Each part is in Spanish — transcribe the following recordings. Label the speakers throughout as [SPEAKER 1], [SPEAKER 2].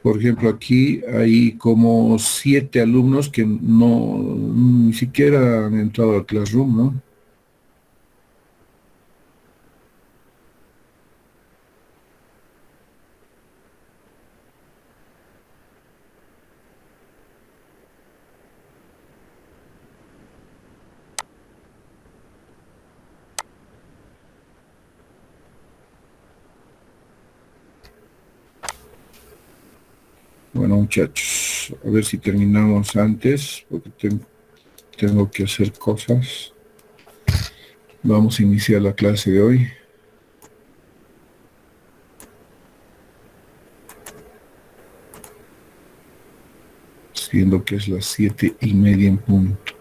[SPEAKER 1] Por ejemplo, aquí hay como 7 alumnos que no, ni siquiera han entrado al Classroom, ¿no? Bueno, muchachos, a ver si terminamos antes, porque tengo que hacer cosas. Vamos a iniciar la clase de hoy. Siendo que es las 7:30 en punto.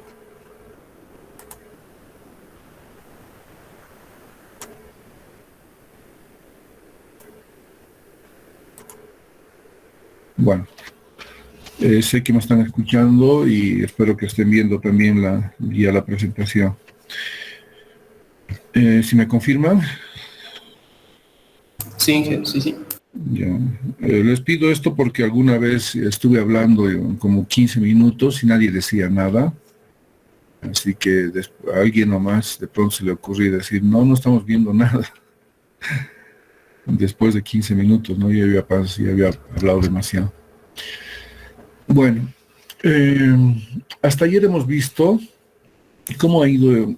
[SPEAKER 1] Bueno, sé que me están escuchando y espero que estén viendo también la presentación. Si me confirman.
[SPEAKER 2] Sí, sí, sí.
[SPEAKER 1] Ya. Les pido esto porque alguna vez estuve hablando como 15 minutos y nadie decía nada. Así que a alguien nomás de pronto se le ocurrió decir, no estamos viendo nada. Después de 15 minutos, ¿no? Ya había hablado demasiado. Bueno, hasta ayer hemos visto cómo ha ido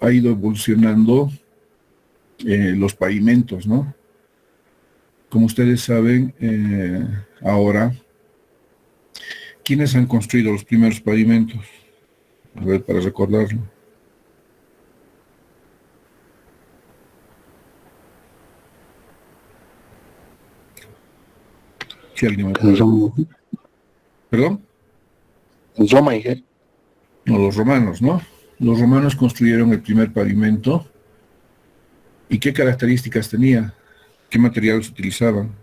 [SPEAKER 1] evolucionando los pavimentos, ¿no? Como ustedes saben, ahora, ¿quiénes han construido los primeros pavimentos? A ver, para recordarlo. Si alguien me puede... ¿Perdón?
[SPEAKER 3] Roma, dije.
[SPEAKER 1] No, los romanos, ¿no? Los romanos construyeron el primer pavimento. ¿Y qué características tenía? ¿Qué materiales utilizaban?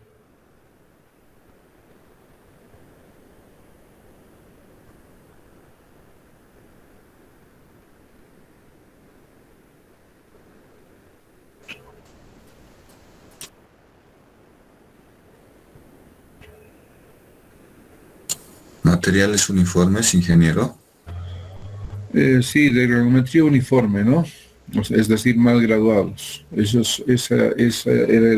[SPEAKER 4] Materiales uniformes, ingeniero.
[SPEAKER 1] Sí, de granulometría uniforme, ¿no? O sea, es decir, mal graduados. Esa era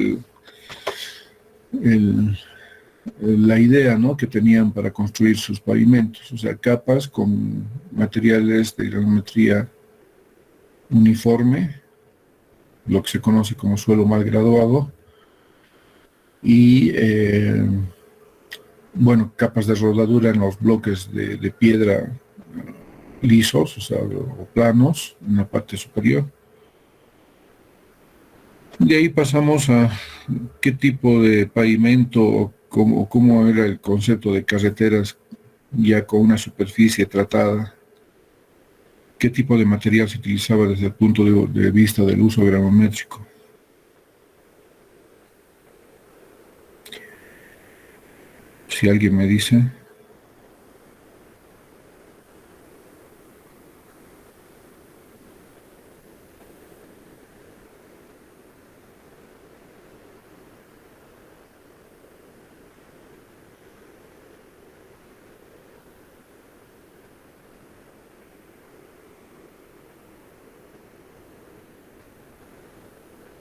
[SPEAKER 1] la idea, ¿no?, que tenían para construir sus pavimentos. O sea, capas con materiales de granulometría uniforme, lo que se conoce como suelo mal graduado, y bueno, capas de rodadura en los bloques de piedra lisos, o sea, o planos, en la parte superior. De ahí pasamos a qué tipo de pavimento o cómo era el concepto de carreteras ya con una superficie tratada, qué tipo de material se utilizaba desde el punto de vista del uso granulométrico. Si alguien me dice...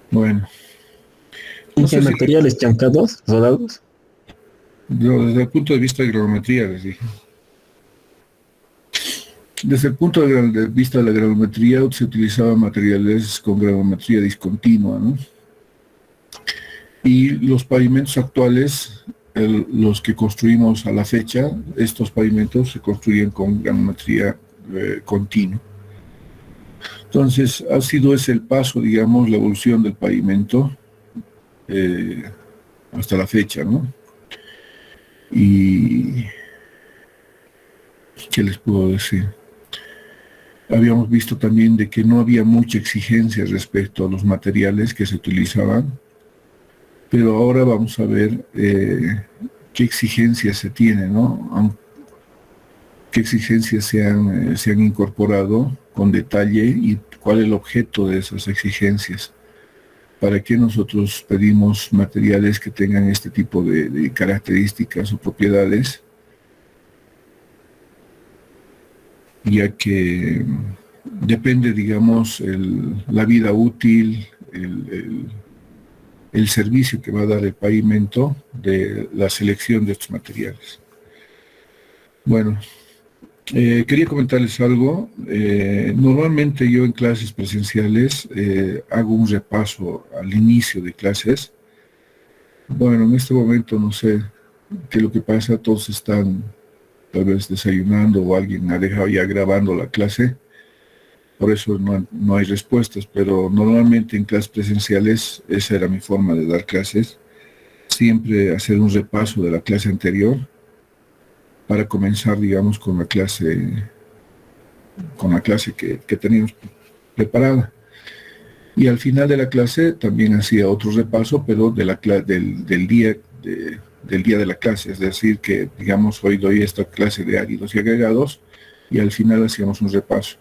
[SPEAKER 1] Bueno.
[SPEAKER 5] ¿Y qué materiales chancados, rodados?
[SPEAKER 1] Yo, desde el punto de vista de granulometría, les dije. Desde el punto de vista de la granulometría, se utilizaban materiales con granulometría discontinua, ¿no? Y los pavimentos actuales, los que construimos a la fecha, estos pavimentos se construyen con granulometría continua. Entonces, ha sido ese el paso, digamos, la evolución del pavimento hasta la fecha, ¿no? Y ¿qué les puedo decir? Habíamos visto también de que no había mucha exigencia respecto a los materiales que se utilizaban, pero ahora vamos a ver qué exigencias se tienen, ¿no? Qué exigencias se han incorporado con detalle y cuál es el objeto de esas exigencias. ¿Para qué nosotros pedimos materiales que tengan este tipo de características o propiedades? Ya que depende, digamos, la vida útil, el servicio que va a dar el pavimento de la selección de estos materiales. Bueno, quería comentarles algo. Normalmente yo en clases presenciales hago un repaso al inicio de clases. Bueno, en este momento no sé qué es lo que pasa, todos están tal vez desayunando o alguien ha dejado ya grabando la clase, por eso no hay respuestas, pero normalmente en clases presenciales esa era mi forma de dar clases, siempre hacer un repaso de la clase anterior para comenzar, digamos, con la clase que teníamos preparada. Y al final de la clase también hacía otro repaso, pero del día de la clase, es decir, que, digamos, hoy doy esta clase de áridos y agregados, y al final hacíamos un repaso.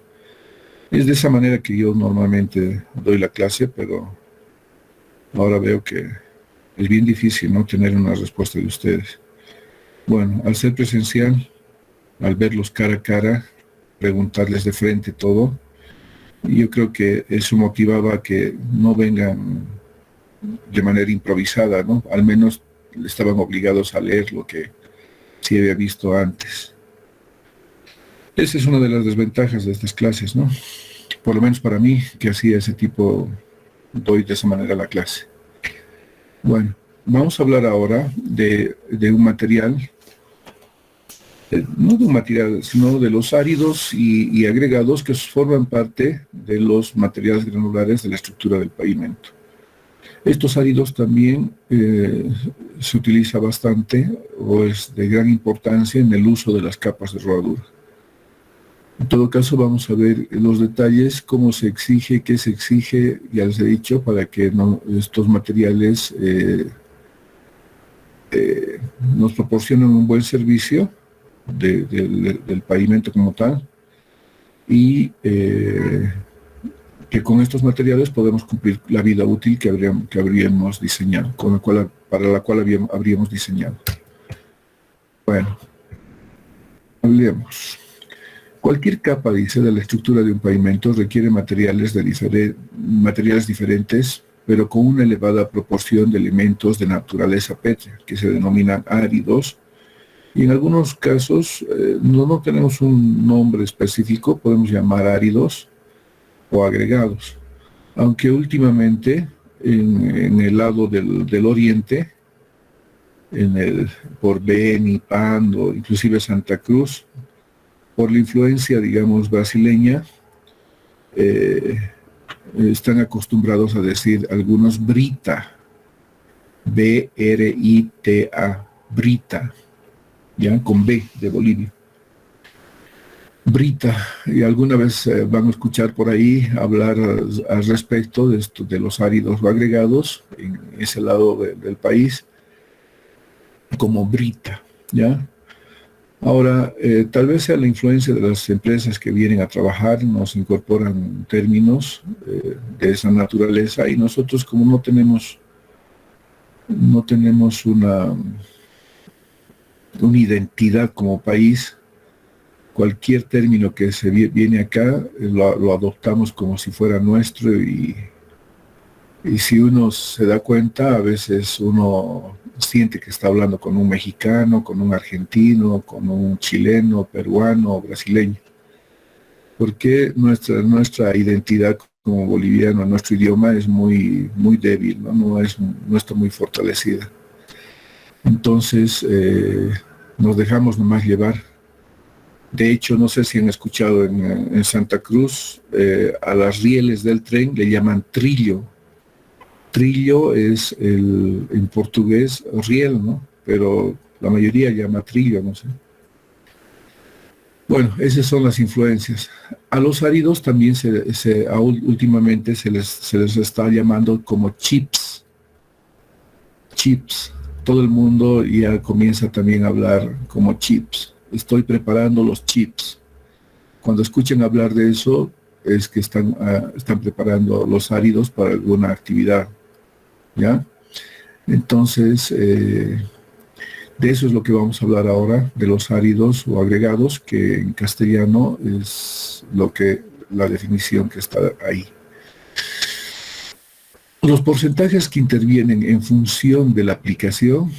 [SPEAKER 1] Es de esa manera que yo normalmente doy la clase, pero ahora veo que es bien difícil no tener una respuesta de ustedes. Bueno, al ser presencial, al verlos cara a cara, preguntarles de frente todo, yo creo que eso motivaba a que no vengan de manera improvisada, ¿no? Al menos estaban obligados a leer lo que sí había visto antes. Esa es una de las desventajas de estas clases, ¿no? Por lo menos para mí, que hacía ese tipo, doy de esa manera la clase. Bueno, vamos a hablar ahora de un material, no de un material, sino de los áridos y agregados que forman parte de los materiales granulares de la estructura del pavimento. Estos áridos también se utiliza bastante o es de gran importancia en el uso de las capas de rodadura. En todo caso, vamos a ver los detalles, cómo se exige, qué se exige, ya les he dicho, para que estos materiales nos proporcionen un buen servicio del pavimento como tal, y que con estos materiales podemos cumplir la vida útil que habríamos diseñado, para la cual habríamos diseñado. Bueno, hablemos. Cualquier capa, dice, de la estructura de un pavimento requiere materiales diferentes, pero con una elevada proporción de elementos de naturaleza pétrea, que se denominan áridos, y en algunos casos no tenemos un nombre específico, podemos llamar áridos o agregados, aunque últimamente en el lado del oriente, por Beni, Pando, inclusive Santa Cruz, por la influencia, digamos, brasileña, están acostumbrados a decir algunos brita, B-R-I-T-A, brita, ya, con B de Bolivia. Brita, y alguna vez van a escuchar por ahí hablar al respecto de esto, de los áridos o agregados en ese lado del país, como brita, ¿ya? Ahora, tal vez sea la influencia de las empresas que vienen a trabajar, nos incorporan términos de esa naturaleza, y nosotros, como no tenemos una identidad como país, cualquier término que se viene acá lo adoptamos como si fuera nuestro, y si uno se da cuenta, a veces uno siente que está hablando con un mexicano, con un argentino, con un chileno, peruano, brasileño. Porque nuestra identidad como boliviano, nuestro idioma es muy débil, no está muy fortalecida. Entonces, nos dejamos nomás llevar. De hecho, no sé si han escuchado en Santa Cruz, a las rieles del tren le llaman trillo. Trillo es en portugués riel, ¿no? Pero la mayoría llama trillo, no sé. Bueno, esas son las influencias. A los áridos también últimamente se les está llamando como chips. Chips. Todo el mundo ya comienza también a hablar como chips. Estoy preparando los chips. Cuando escuchen hablar de eso, es que están preparando los áridos para alguna actividad. ¿ya? Entonces, de eso es lo que vamos a hablar ahora, de los áridos o agregados, que en castellano es la definición que está ahí. Los porcentajes que intervienen en función de la aplicación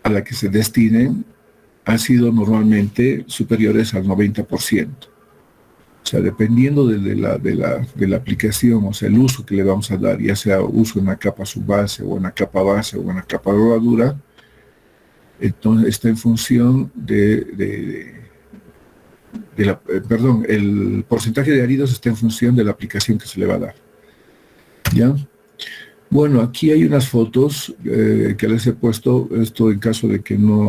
[SPEAKER 1] a la que se destinen han sido normalmente superiores al 90%. O sea, dependiendo de la aplicación, o sea, el uso que le vamos a dar, ya sea uso en la capa subbase o en la capa base o en la capa rodadura, entonces está en función el porcentaje de áridos está en función de la aplicación que se le va a dar. ¿Ya? Bueno, aquí hay unas fotos que les he puesto, esto en caso de que no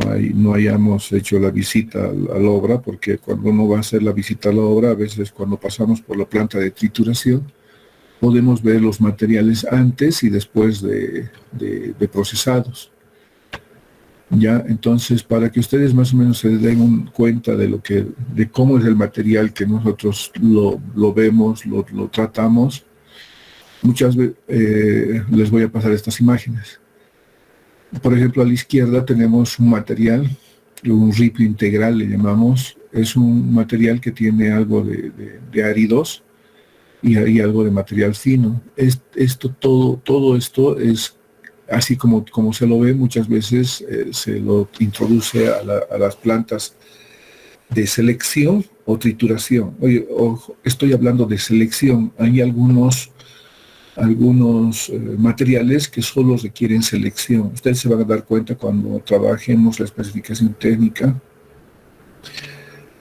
[SPEAKER 1] hayamos hecho la visita a la obra, porque cuando uno va a hacer la visita a la obra, a veces cuando pasamos por la planta de trituración, podemos ver los materiales antes y después de procesados. Ya, entonces, para que ustedes más o menos se den cuenta de cómo es el material que nosotros lo vemos, lo tratamos, muchas veces les voy a pasar estas imágenes. Por ejemplo, a la izquierda tenemos un material, un ripio integral le llamamos. Es un material que tiene algo de áridos y hay algo de material fino. Todo esto es así como se lo ve, muchas veces se lo introduce a las plantas de selección o trituración. Oye, estoy hablando de selección. Hay algunos materiales que solo requieren selección. Ustedes se van a dar cuenta cuando trabajemos la especificación técnica.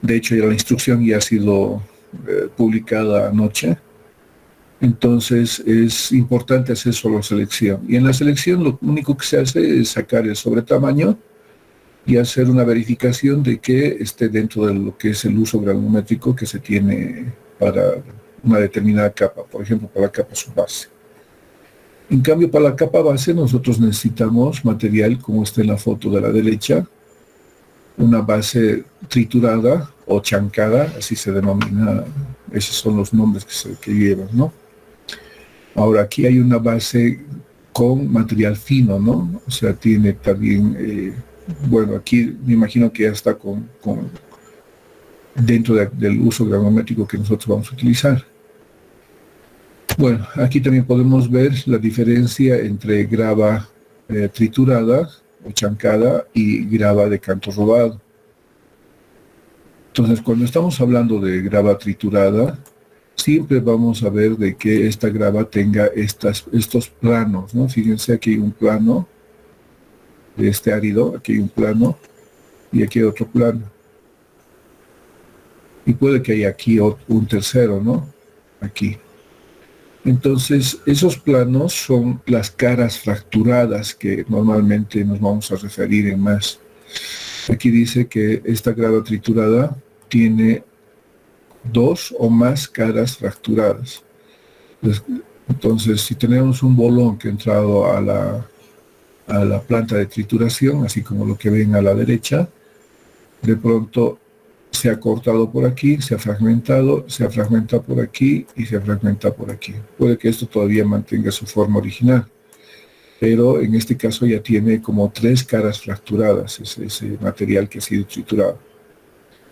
[SPEAKER 1] De hecho, ya la instrucción ya ha sido publicada anoche. Entonces, es importante hacer solo selección. Y en la selección lo único que se hace es sacar el sobretamaño y hacer una verificación de que esté dentro de lo que es el uso granulométrico que se tiene para una determinada capa, por ejemplo, para la capa subbase. En cambio, para la capa base nosotros necesitamos material como está en la foto de la derecha, una base triturada o chancada, así se denomina, esos son los nombres que llevan, ¿no? Ahora, aquí hay una base con material fino, ¿no? O sea, tiene también, bueno, aquí me imagino que ya está dentro del uso granulométrico que nosotros vamos a utilizar. Bueno, aquí también podemos ver la diferencia entre grava triturada o chancada y grava de canto rodado. Entonces, cuando estamos hablando de grava triturada, siempre vamos a ver de que esta grava tenga estos planos, ¿no? Fíjense, aquí hay un plano de este árido, aquí hay un plano y aquí hay otro plano. Y puede que haya aquí un tercero, ¿no? Aquí. Entonces, esos planos son las caras fracturadas que normalmente nos vamos a referir en más. Aquí dice que esta grava triturada tiene 2 o más caras fracturadas. Entonces, si tenemos un bolón que ha entrado a la planta de trituración, así como lo que ven a la derecha, de pronto se ha cortado por aquí, se ha fragmentado, se fragmenta por aquí y se fragmenta por aquí. Puede que esto todavía mantenga su forma original, pero en este caso ya tiene como 3 caras fracturadas, ese material que ha sido triturado.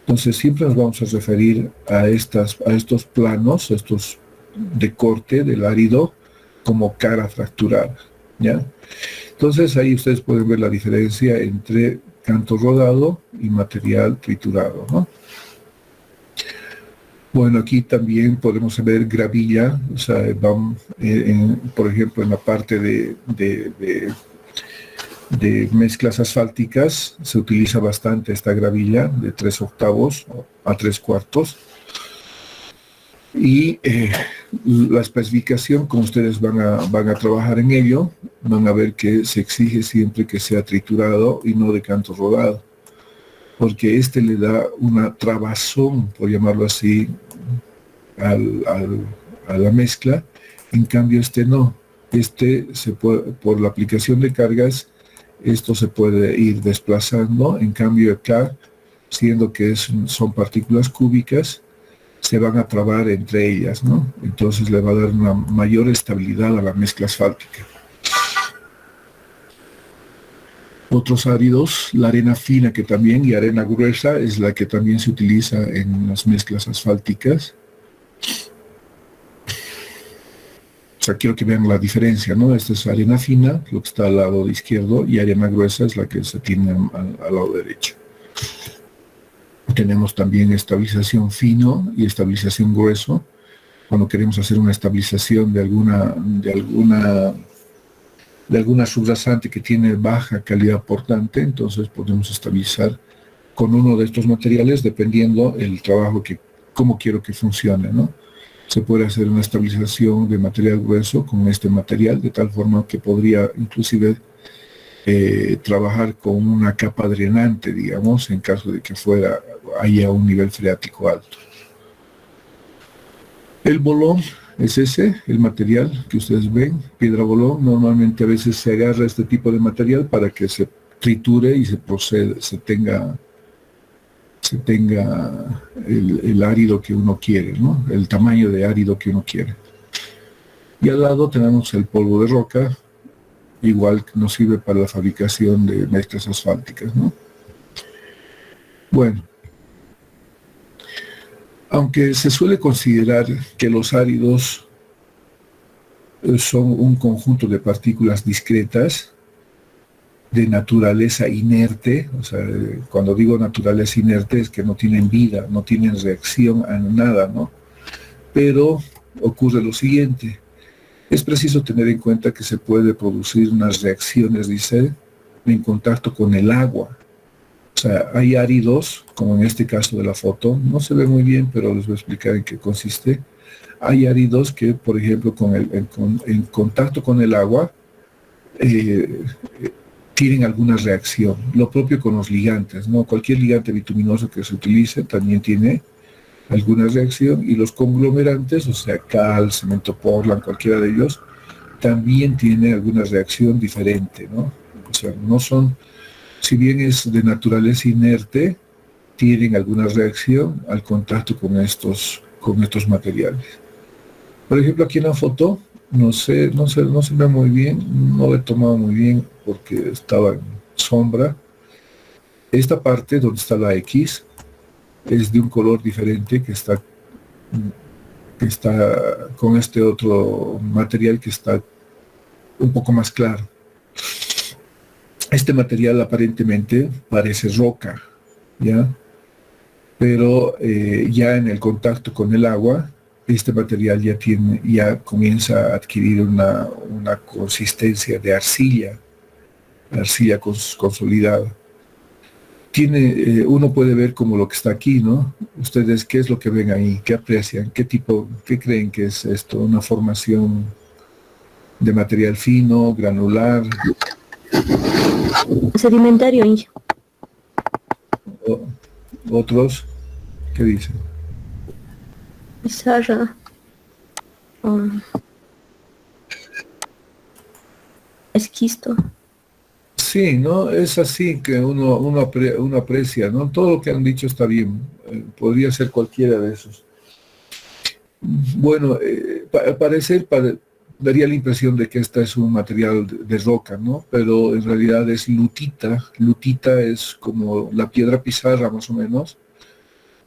[SPEAKER 1] Entonces siempre nos vamos a referir a estos planos, estos de corte del árido, como cara fracturada, ¿ya? Entonces ahí ustedes pueden ver la diferencia entre canto rodado y material triturado, ¿no? Bueno, aquí también podemos ver gravilla, o sea, por ejemplo, en la parte de mezclas asfálticas se utiliza bastante esta gravilla de 3/8 a 3/4. Y la especificación, como ustedes van a trabajar en ello, van a ver que se exige siempre que sea triturado y no de canto rodado, porque este le da una trabazón, por llamarlo así, a la mezcla. En cambio este no. Este por la aplicación de cargas, esto se puede ir desplazando. En cambio acá, siendo que son partículas cúbicas, se van a trabar entre ellas, ¿no? Entonces le va a dar una mayor estabilidad a la mezcla asfáltica. Otros áridos, la arena fina que también, y arena gruesa, es la que también se utiliza en las mezclas asfálticas. O sea, quiero que vean la diferencia, ¿no? Esta es arena fina, lo que está al lado izquierdo, y arena gruesa es la que se tiene al lado derecho. Tenemos también estabilización fino y estabilización grueso. Cuando queremos hacer una estabilización de alguna subrasante que tiene baja calidad portante, entonces podemos estabilizar con uno de estos materiales dependiendo el trabajo cómo quiero que funcione, ¿no? Se puede hacer una estabilización de material grueso con este material, de tal forma que podría inclusive trabajar con una capa drenante, digamos, en caso de que haya un nivel freático alto. El bolón es el material que ustedes ven, piedra bolón. Normalmente a veces se agarra este tipo de material para que se triture y se tenga el árido que uno quiere, ¿no? El tamaño de árido que uno quiere. Y al lado tenemos el polvo de roca, igual que nos sirve para la fabricación de mezclas asfálticas, ¿no? Bueno, aunque se suele considerar que los áridos son un conjunto de partículas discretas de naturaleza inerte, o sea, cuando digo naturaleza inerte es que no tienen vida, no tienen reacción a nada, ¿no? Pero ocurre lo siguiente: es preciso tener en cuenta que se puede producir unas reacciones, dice, en contacto con el agua. O sea, hay áridos, como en este caso de la foto, no se ve muy bien, pero les voy a explicar en qué consiste. Hay áridos que, por ejemplo, en contacto con el agua, tienen alguna reacción. Lo propio con los ligantes, ¿no? Cualquier ligante bituminoso que se utilice también tiene alguna reacción, y los conglomerantes, o sea, cal, cemento Portland, cualquiera de ellos, también tiene alguna reacción diferente, ¿no? O sea, no son, si bien es de naturaleza inerte, tienen alguna reacción al contacto con estos materiales. Por ejemplo, aquí en la foto, no se ve muy bien, no lo he tomado muy bien porque estaba en sombra. Esta parte donde está la X es de un color diferente que está con este otro material que está un poco más claro. Este material aparentemente parece roca, ¿ya? Pero ya en el contacto con el agua, este material ya comienza a adquirir una consistencia de arcilla consolidada. Uno puede ver como lo que está aquí, ¿no? Ustedes, ¿qué es lo que ven ahí? ¿Qué aprecian? ¿Qué creen que es esto? ¿Una formación de material fino, granular?
[SPEAKER 2] Sedimentario, Inge.
[SPEAKER 1] ¿Otros? ¿Qué dicen?
[SPEAKER 2] Pizarra. Esquisto.
[SPEAKER 1] Sí, ¿no? Es así que uno aprecia, ¿no? Todo lo que han dicho está bien. Podría ser cualquiera de esos. Bueno, al parecer daría la impresión de que esta es un material de roca, ¿no? Pero en realidad es lutita. Lutita es como la piedra pizarra, más o menos,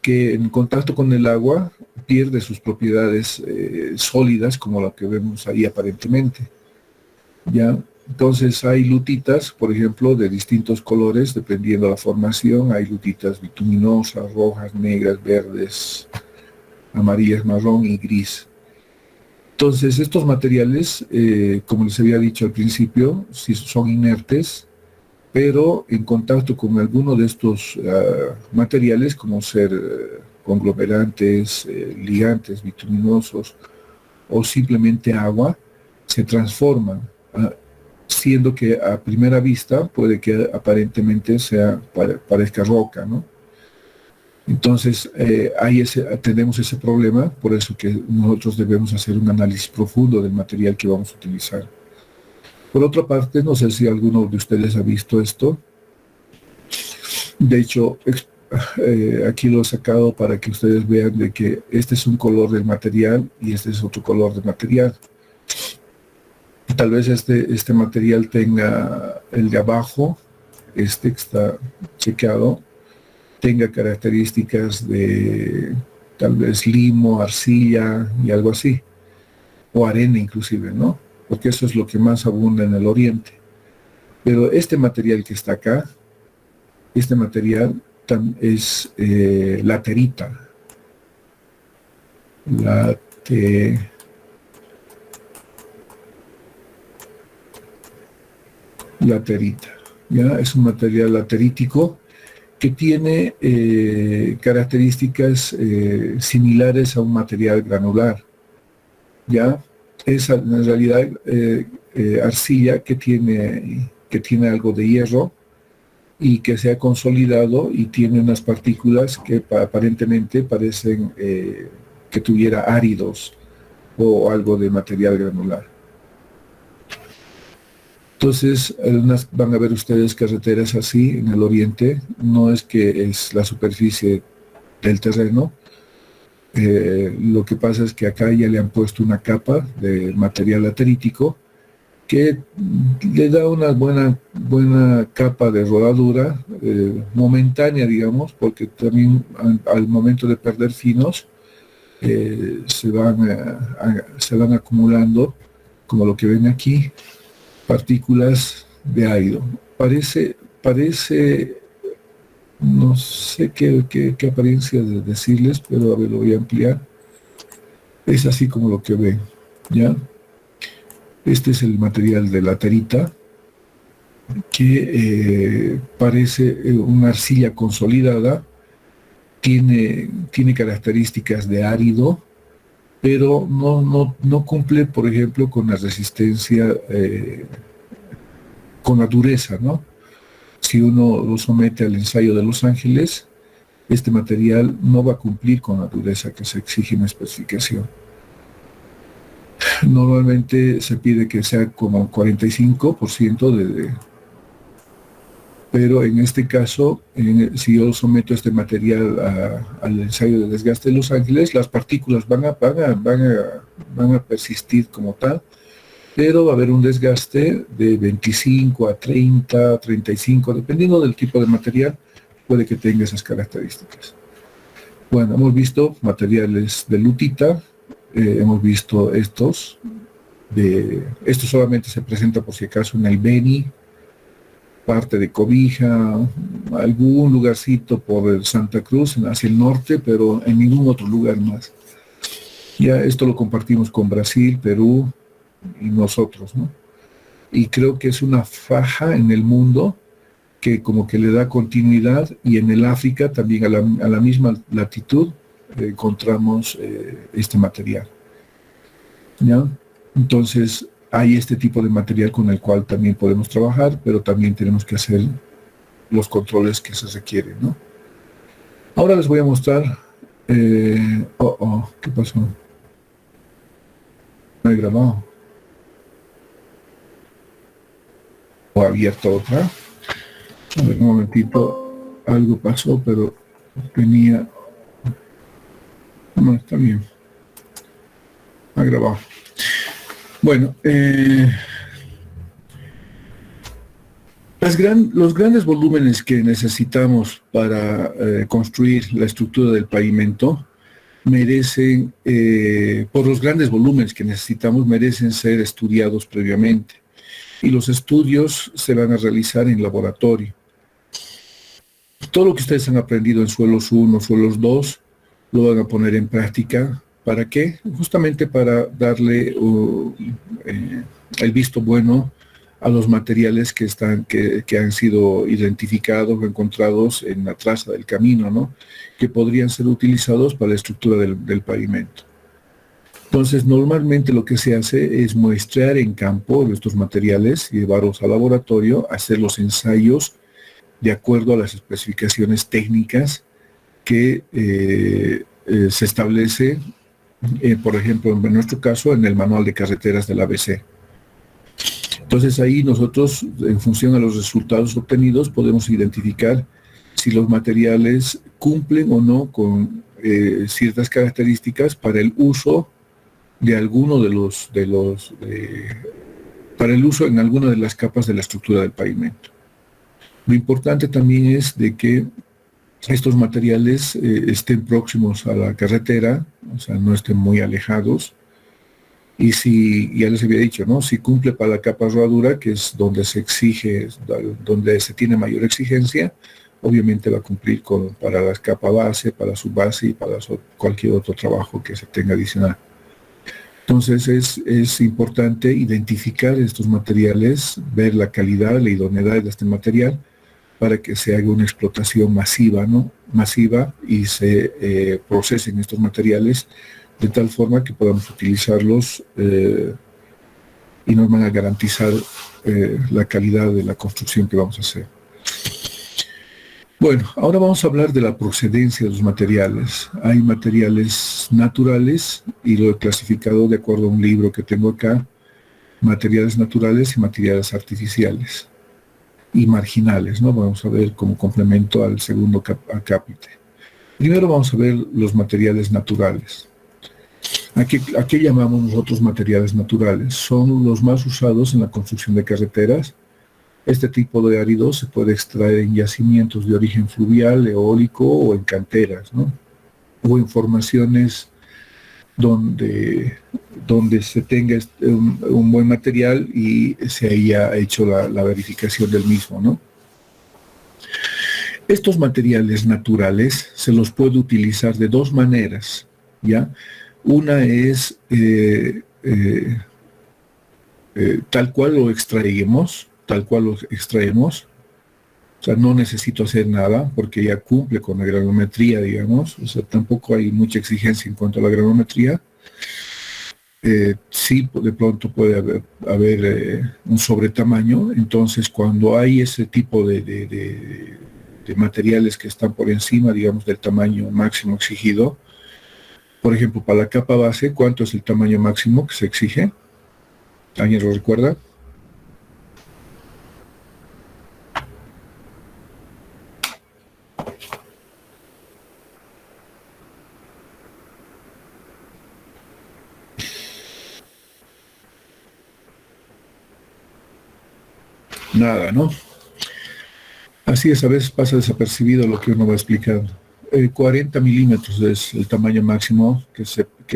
[SPEAKER 1] que en contacto con el agua pierde sus propiedades sólidas, como lo que vemos ahí aparentemente, ¿ya? Entonces hay lutitas, por ejemplo, de distintos colores, dependiendo de la formación. Hay lutitas bituminosas, rojas, negras, verdes, amarillas, marrón y gris. Entonces estos materiales, como les había dicho al principio, sí son inertes, pero en contacto con alguno de estos materiales, como ser conglomerantes, ligantes bituminosos o simplemente agua, se transforman, siendo que a primera vista puede que aparentemente parezca roca, ¿no? Entonces, tenemos ese problema, por eso que nosotros debemos hacer un análisis profundo del material que vamos a utilizar. Por otra parte, no sé si alguno de ustedes ha visto esto. De hecho, aquí lo he sacado para que ustedes vean de que este es un color del material y este es otro color del material. Tal vez este material tenga el de abajo, este que está chequeado, tenga características de tal vez limo, arcilla y algo así, o arena inclusive, ¿no? Porque eso es lo que más abunda en el oriente. Pero este material que está acá, este material es laterita. Laterita, ¿ya? Es un material laterítico que tiene características similares a un material granular, ¿ya? Es en realidad arcilla que tiene algo de hierro y que se ha consolidado y tiene unas partículas que aparentemente parecen que tuviera áridos o algo de material granular. Entonces, van a ver ustedes carreteras así en el oriente. No es que es la superficie del terreno. Lo que pasa es que acá ya le han puesto una capa de material laterítico que le da una buena capa de rodadura momentánea, digamos, porque también al momento de perder finos se van acumulando, como lo que ven aquí, partículas de árido. Parece, no sé qué apariencia de decirles, pero a ver, lo voy a ampliar. Es así como lo que ven, ¿ya? Este es el material de laterita, que parece una arcilla consolidada, tiene características de árido, pero no cumple, por ejemplo, con la resistencia, con la dureza, ¿no? Si uno lo somete al ensayo de Los Ángeles, este material no va a cumplir con la dureza que se exige en la especificación. Normalmente se pide que sea como 45% pero en este caso, si yo someto este material al ensayo de desgaste de Los Ángeles, las partículas van a persistir como tal, pero va a haber un desgaste de 25 a 30, 35, dependiendo del tipo de material, puede que tenga esas características. Bueno, hemos visto materiales de lutita, hemos visto estos solamente se presenta por si acaso en el Beni, parte de Cobija, algún lugarcito por el Santa Cruz, hacia el norte, pero en ningún otro lugar más. Ya esto lo compartimos con Brasil, Perú y nosotros, ¿no? Y creo que es una faja en el mundo que como que le da continuidad, y en el África también a la misma latitud encontramos este material, ¿ya? Entonces hay este tipo de material con el cual también podemos trabajar, pero también tenemos que hacer los controles que se requieren, ¿no? Ahora les voy a mostrar ¿qué pasó? No he grabado o abierto otra. A ver, un momentito, algo pasó, pero tenía... No, está bien. Ha grabado. Bueno, los grandes volúmenes que necesitamos para construir la estructura del pavimento merecen, por los grandes volúmenes que necesitamos, merecen ser estudiados previamente. Y los estudios se van a realizar en laboratorio. Todo lo que ustedes han aprendido en suelos 1, suelos 2, lo van a poner en práctica. ¿Para qué? Justamente para darle el visto bueno a los materiales que han sido identificados o encontrados en la traza del camino, ¿no? Que podrían ser utilizados para la estructura del pavimento. Entonces, normalmente lo que se hace es muestrear en campo estos materiales, llevarlos al laboratorio, hacer los ensayos de acuerdo a las especificaciones técnicas que se establece, por ejemplo, en nuestro caso, en el manual de carreteras del ABC. Entonces ahí nosotros, en función a los resultados obtenidos, podemos identificar si los materiales cumplen o no con ciertas características para el uso de alguno para el uso en alguna de las capas de la estructura del pavimento. Lo importante también es de que estos materiales estén próximos a la carretera, o sea, no estén muy alejados. Y si, ya les había dicho, ¿no? Si cumple para la capa rodadura, que es donde se exige, donde se tiene mayor exigencia, obviamente va a cumplir para la capa base, para su base y para cualquier otro trabajo que se tenga adicional. Entonces es importante identificar estos materiales, ver la calidad, la idoneidad de este material, para que se haga una explotación masiva, ¿no? Masiva, y se procesen estos materiales de tal forma que podamos utilizarlos y nos van a garantizar la calidad de la construcción que vamos a hacer. Bueno, ahora vamos a hablar de la procedencia de los materiales. Hay materiales naturales, y lo he clasificado de acuerdo a un libro que tengo acá, materiales naturales y materiales artificiales y marginales, ¿no? Vamos a ver como complemento al segundo acápite. Primero vamos a ver los materiales naturales. ¿A qué llamamos nosotros materiales naturales? Son los más usados en la construcción de carreteras. Este tipo de áridos se puede extraer en yacimientos de origen fluvial, eólico o en canteras, ¿no? O en formaciones donde se tenga un buen material y se haya hecho la verificación del mismo, ¿no? Estos materiales naturales se los puede utilizar de dos maneras, ¿ya? Una es tal cual lo extraemos, o sea, no necesito hacer nada porque ya cumple con la granometría, digamos, o sea, tampoco hay mucha exigencia en cuanto a la granometría. Sí, de pronto puede haber un sobretamaño, entonces cuando hay ese tipo de materiales que están por encima, digamos, del tamaño máximo exigido, por ejemplo, para la capa base, ¿cuánto es el tamaño máximo que se exige? ¿Alguien lo recuerda? Nada, ¿no? Así es, a veces pasa desapercibido lo que uno va explicando. 40 milímetros es el tamaño máximo que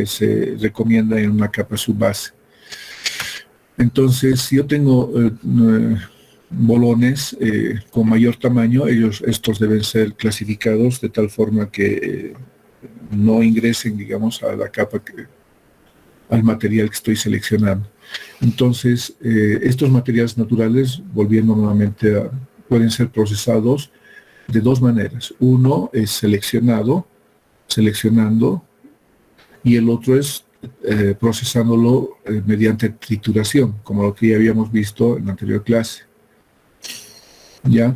[SPEAKER 1] se recomienda en una capa subbase. Entonces, si yo tengo bolones con mayor tamaño, estos deben ser clasificados de tal forma que no ingresen, digamos, a la capa, al material que estoy seleccionando. Entonces, estos materiales naturales, volviendo nuevamente pueden ser procesados de dos maneras. Uno es seleccionando, y el otro es procesándolo mediante trituración, como lo que ya habíamos visto en la anterior clase. ¿Ya?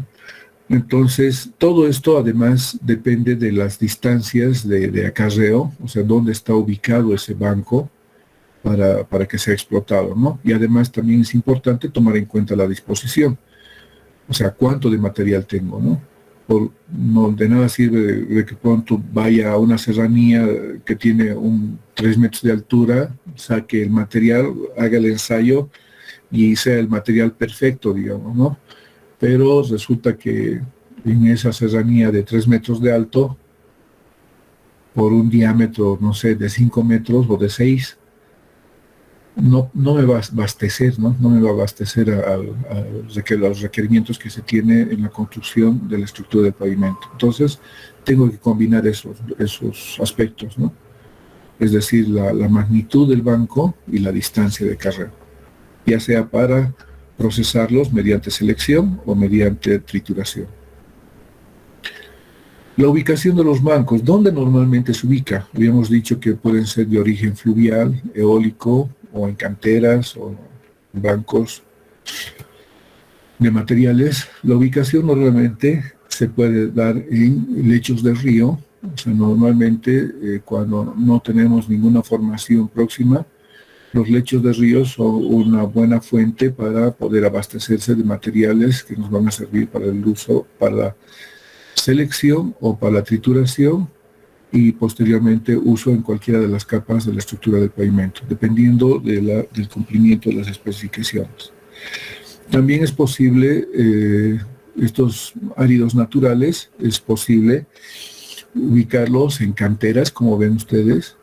[SPEAKER 1] Entonces, todo esto además depende de las distancias de acarreo, o sea, dónde está ubicado ese banco para que sea explotado, ¿no? Y además también es importante tomar en cuenta la disposición, o sea, cuánto de material tengo, ¿no? No de nada sirve de que pronto vaya a una serranía que tiene 3 metros de altura, saque el material, haga el ensayo y sea el material perfecto, digamos, ¿no? Pero resulta que en esa serranía de 3 metros de alto, por un diámetro, no sé, de 5 metros o de 6, no me va a abastecer, ¿no? No me va a abastecer a los requerimientos que se tiene en la construcción de la estructura del pavimento. Entonces, tengo que combinar esos aspectos, ¿no? Es decir, la magnitud del banco y la distancia de carreo, ya sea para procesarlos mediante selección o mediante trituración. La ubicación de los bancos, ¿dónde normalmente se ubica? Habíamos dicho que pueden ser de origen fluvial, eólico, o en canteras, o en bancos de materiales. La ubicación normalmente se puede dar en lechos de río, o sea, normalmente cuando no tenemos ninguna formación próxima, los lechos de río son una buena fuente para poder abastecerse de materiales que nos van a servir para el uso, para la selección o para la trituración, y posteriormente uso en cualquiera de las capas de la estructura del pavimento, dependiendo del cumplimiento de las especificaciones. También es posible estos áridos naturales es posible ubicarlos en canteras, como ven ustedes.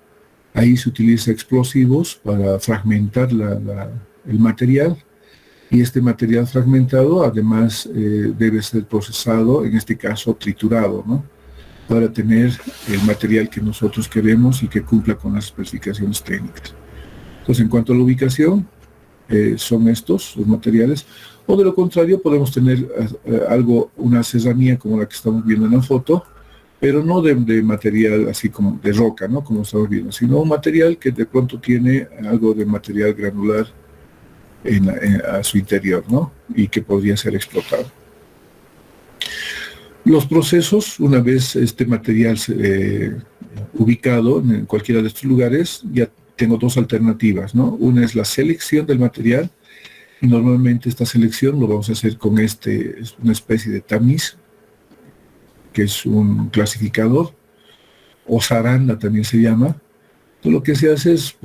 [SPEAKER 1] Ahí se utiliza explosivos para fragmentar el material, y este material fragmentado además debe ser procesado, en este caso triturado, ¿no?, para tener el material que nosotros queremos y que cumpla con las especificaciones técnicas. Entonces, en cuanto a la ubicación, son estos los materiales, o de lo contrario podemos tener una serranía como la que estamos viendo en la foto, pero no de material así como de roca, ¿no?, como estamos viendo, sino un material que de pronto tiene algo de material granular a su interior, ¿no?, y que podría ser explotado. Los procesos, una vez este material ubicado en cualquiera de estos lugares, ya tengo dos alternativas, ¿no? Una es la selección del material, y normalmente esta selección lo vamos a hacer con es una especie de tamiz, que es un clasificador, o zaranda también se llama. Entonces, lo que se hace es,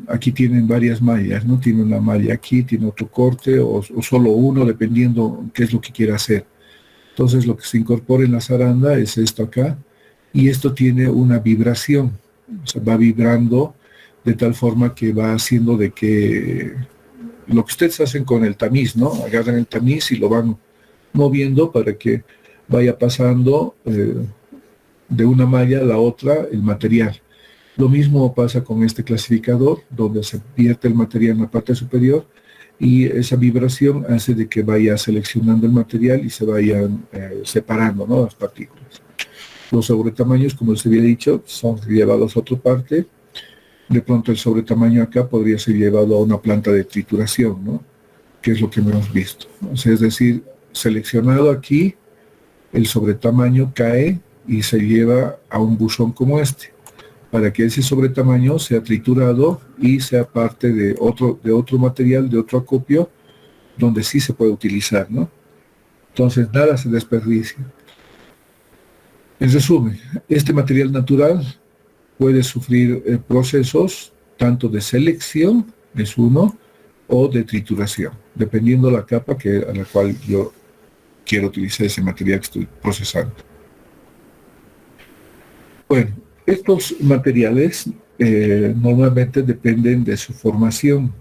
[SPEAKER 1] aquí tienen varias mallas, ¿no? Tiene una malla aquí, tiene otro corte, o solo uno, dependiendo qué es lo que quiera hacer. Entonces, lo que se incorpora en la zaranda es esto acá, y esto tiene una vibración, o sea, va vibrando de tal forma que va haciendo de que lo que ustedes hacen con el tamiz, ¿no? Agarran el tamiz y lo van moviendo para que vaya pasando de una malla a la otra el material. Lo mismo pasa con este clasificador, donde se vierte el material en la parte superior, y esa vibración hace de que vaya seleccionando el material y se vayan separando, ¿no?, las partículas. Los sobretamaños, como les había dicho, son llevados a otra parte. De pronto el sobretamaño acá podría ser llevado a una planta de trituración, ¿no?, que es lo que hemos visto. O sea, es decir, seleccionado aquí, el sobretamaño cae y se lleva a un buzón como este, para que ese sobretamaño sea triturado y sea parte de otro material, de otro acopio, donde sí se puede utilizar, ¿no? Entonces, nada se desperdicia. En resumen, este material natural puede sufrir procesos tanto de selección, es uno, o de trituración, dependiendo de la capa a la cual yo quiero utilizar ese material que estoy procesando. Bueno, estos materiales normalmente dependen de su formación,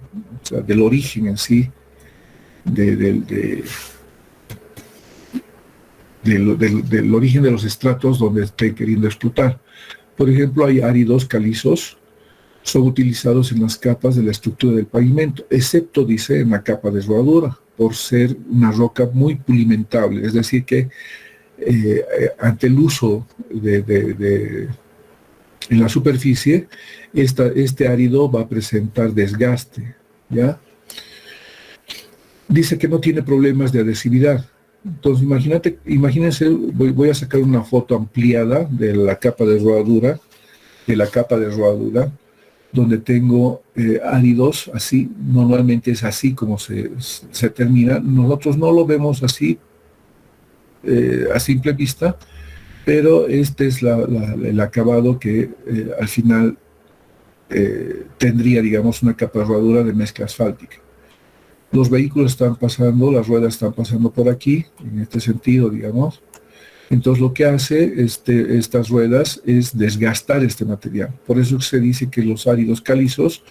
[SPEAKER 1] o sea, del origen en sí, del origen de los estratos donde estén queriendo explotar. Por ejemplo, hay áridos calizos, son utilizados en las capas de la estructura del pavimento, excepto, dice, en la capa de rodadura, por ser una roca muy pulimentable, es decir que ante el uso en la superficie, este árido va a presentar desgaste, ¿ya? Dice que no tiene problemas de adhesividad. Entonces, imagínense, voy a sacar una foto ampliada de la capa de rodadura, donde tengo áridos así. Normalmente es así como se termina. Nosotros no lo vemos así a simple vista, pero este es el acabado que al final tendría, digamos, una capa de rodadura de mezcla asfáltica. Los vehículos están pasando, las ruedas están pasando por aquí, en este sentido, digamos. Entonces lo que hace estas ruedas es desgastar este material. Por eso se dice que los áridos calizos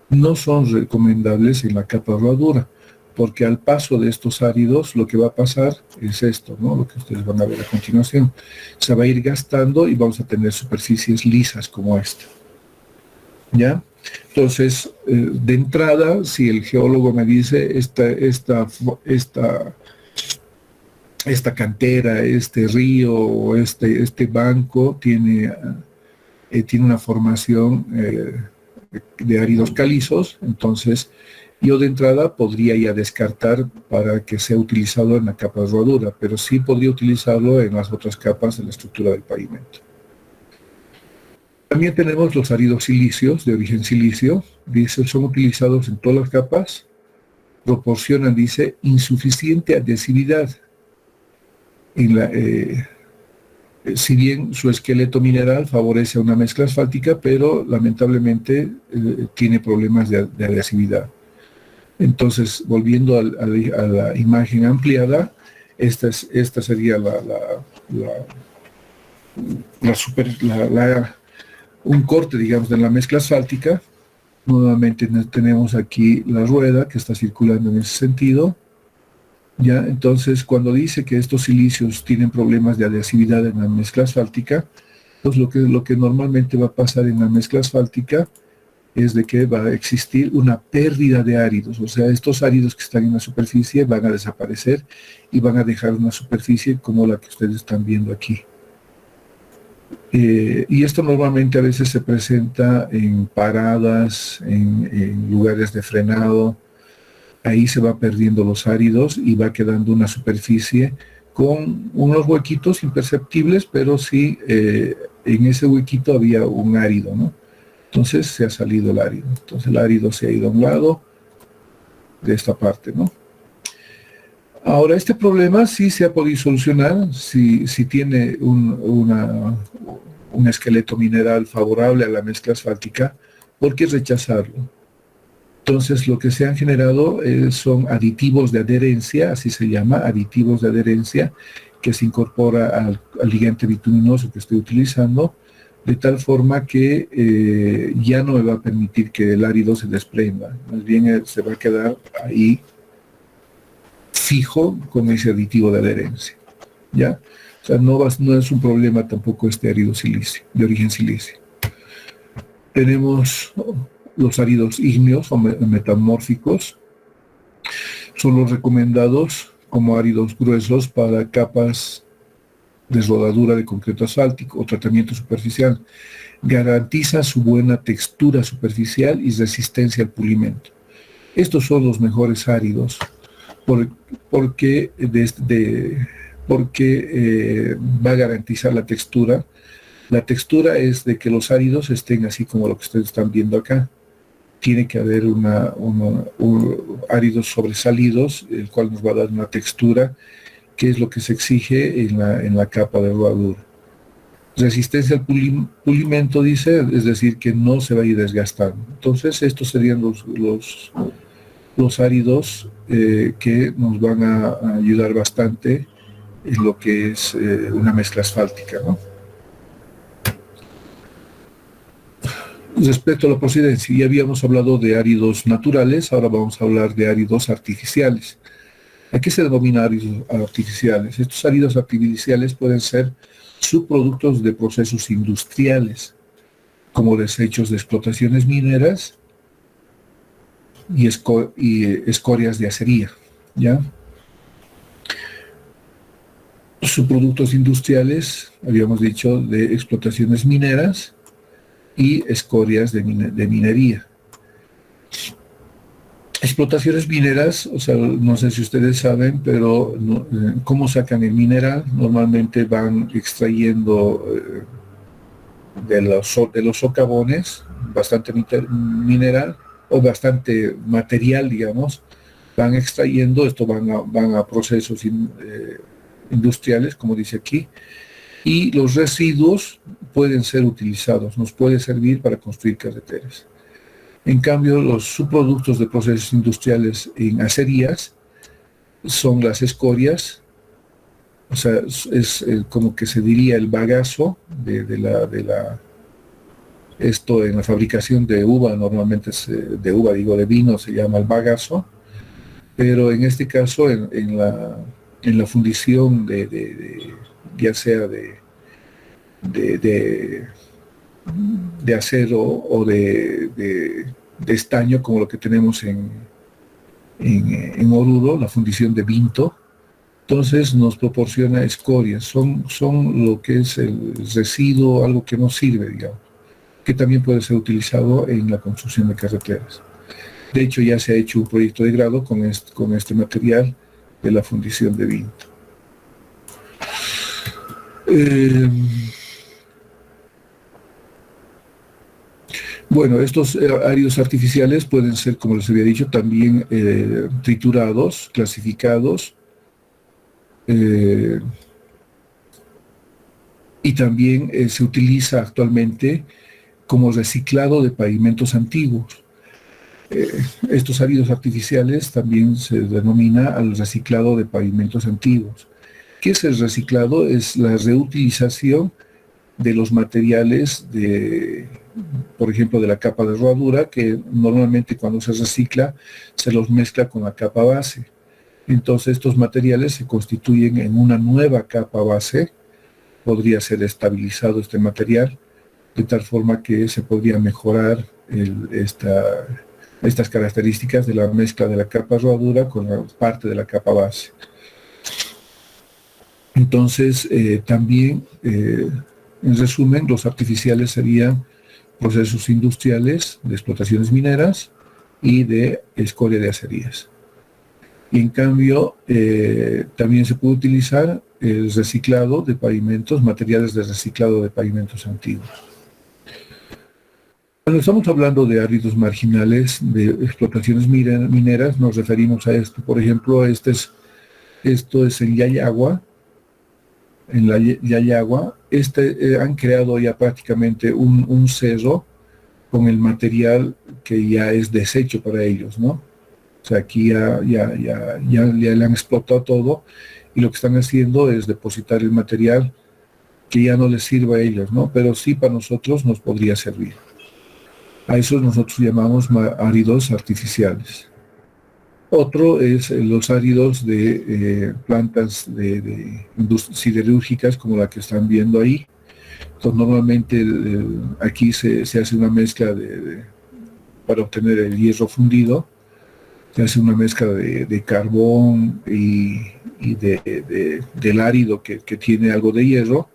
[SPEAKER 1] no son recomendables en la capa de rodadura, porque al paso de estos áridos lo que va a pasar es esto, ¿no?, lo que ustedes van a ver a continuación. Se va a ir gastando y vamos a tener superficies lisas como esta, ¿ya? Entonces, de entrada, si el geólogo me dice esta cantera, este río o este banco tiene una formación de áridos calizos, entonces yo de entrada podría ya descartar para que sea utilizado en la capa de rodadura, pero sí podría utilizarlo en las otras capas de la estructura del pavimento. También tenemos los áridos silíceos, de origen silicio, dice, son utilizados en todas las capas, proporcionan, dice, insuficiente adhesividad. Si bien su esqueleto mineral favorece una mezcla asfáltica, pero lamentablemente tiene problemas de adhesividad. Entonces, volviendo a la imagen ampliada, Esta sería un corte, digamos, de la mezcla asfáltica. Nuevamente tenemos aquí la rueda que está circulando en ese sentido. ¿Ya? Entonces, cuando dice que estos silicios tienen problemas de adhesividad en la mezcla asfáltica, pues lo que normalmente va a pasar en la mezcla asfáltica es de que va a existir una pérdida de áridos, o sea, estos áridos que están en la superficie van a desaparecer y van a dejar una superficie como la que ustedes están viendo aquí. Y esto normalmente a veces se presenta en paradas, en lugares de frenado. Ahí se va perdiendo los áridos y va quedando una superficie con unos huequitos imperceptibles, pero sí en ese huequito había un árido, ¿no? Entonces se ha salido el árido. Entonces el árido se ha ido a un lado de esta parte, ¿no? Ahora, este problema sí se ha podido solucionar si tiene un esqueleto mineral favorable a la mezcla asfáltica. ¿Por qué rechazarlo? Entonces, lo que se han generado son aditivos de adherencia, así se llama, aditivos de adherencia, que se incorpora al ligante bituminoso que estoy utilizando, de tal forma que ya no me va a permitir que el árido se desprenda, más bien se va a quedar ahí fijo con ese aditivo de adherencia, ¿ya? O sea, no es un problema tampoco este árido silicio, de origen silicio. Tenemos los áridos ígneos o metamórficos, son los recomendados como áridos gruesos para capas de rodadura de concreto asfáltico o tratamiento superficial. Garantiza su buena textura superficial y resistencia al pulimento. Estos son los mejores áridos porque va a garantizar la textura. La textura es de que los áridos estén así como lo que ustedes están viendo acá. Tiene que haber áridos sobresalidos, el cual nos va a dar una textura, que es lo que se exige en la capa de rodadura. Resistencia al pulimento, dice, es decir, que no se va a ir desgastando. Entonces, estos serían los áridos que nos van a ayudar bastante en lo que es una mezcla asfáltica, ¿no? Respecto a la procedencia, ya habíamos hablado de áridos naturales, ahora vamos a hablar de áridos artificiales. ¿A qué se denomina áridos artificiales? Estos áridos artificiales pueden ser subproductos de procesos industriales, como desechos de explotaciones mineras y escorias de acería, ¿ya? Subproductos industriales, habíamos dicho, de explotaciones mineras y escorias de minería. Explotaciones mineras, o sea, no sé si ustedes saben, pero ¿cómo sacan el mineral? Normalmente van extrayendo de los socavones bastante mineral o bastante material, digamos, van extrayendo, esto van a procesos industriales, como dice aquí, y los residuos pueden ser utilizados, nos puede servir para construir carreteras. En cambio, los subproductos de procesos industriales en acerías son las escorias, o sea, es como que se diría el bagazo esto en la fabricación de uva, normalmente de vino se llama el bagazo, pero en este caso en la fundición ya sea de acero o de estaño, como lo que tenemos en Oruro, la fundición de Vinto. Entonces nos proporciona escorias, son lo que es el residuo, algo que no sirve, digamos, que también puede ser utilizado en la construcción de carreteras. De hecho, ya se ha hecho un proyecto de grado con este material de la fundición de Vinto. Bueno, estos áridos artificiales pueden ser, como les había dicho, también triturados, clasificados, y también se utiliza actualmente como reciclado de pavimentos antiguos. Estos áridos artificiales también se denomina al reciclado de pavimentos antiguos. ¿Qué es el reciclado? Es la reutilización de los materiales por ejemplo, de la capa de rodadura, que normalmente cuando se recicla se los mezcla con la capa base. Entonces estos materiales se constituyen en una nueva capa base. Podría ser estabilizado este material de tal forma que se podría mejorar estas características de la mezcla de la capa rodadura con la parte de la capa base. Entonces, también, en resumen, los artificiales serían procesos industriales de explotaciones mineras y de escoria de acerías. Y en cambio, también se puede utilizar el reciclado de pavimentos, materiales de reciclado de pavimentos antiguos. Cuando estamos hablando de áridos marginales, de explotaciones mineras, nos referimos a esto. Por ejemplo, esto es en Yayagua. En la Yayagua, han creado ya prácticamente un cerro con el material que ya es desecho para ellos, ¿no? O sea, aquí ya le han explotado todo y lo que están haciendo es depositar el material que ya no les sirva a ellos, ¿no? Pero sí para nosotros nos podría servir. A eso nosotros llamamos áridos artificiales. Otro es los áridos de plantas siderúrgicas como la que están viendo ahí. Entonces normalmente aquí se hace una mezcla para obtener el hierro fundido. Se hace una mezcla de carbón y del árido que tiene algo de hierro.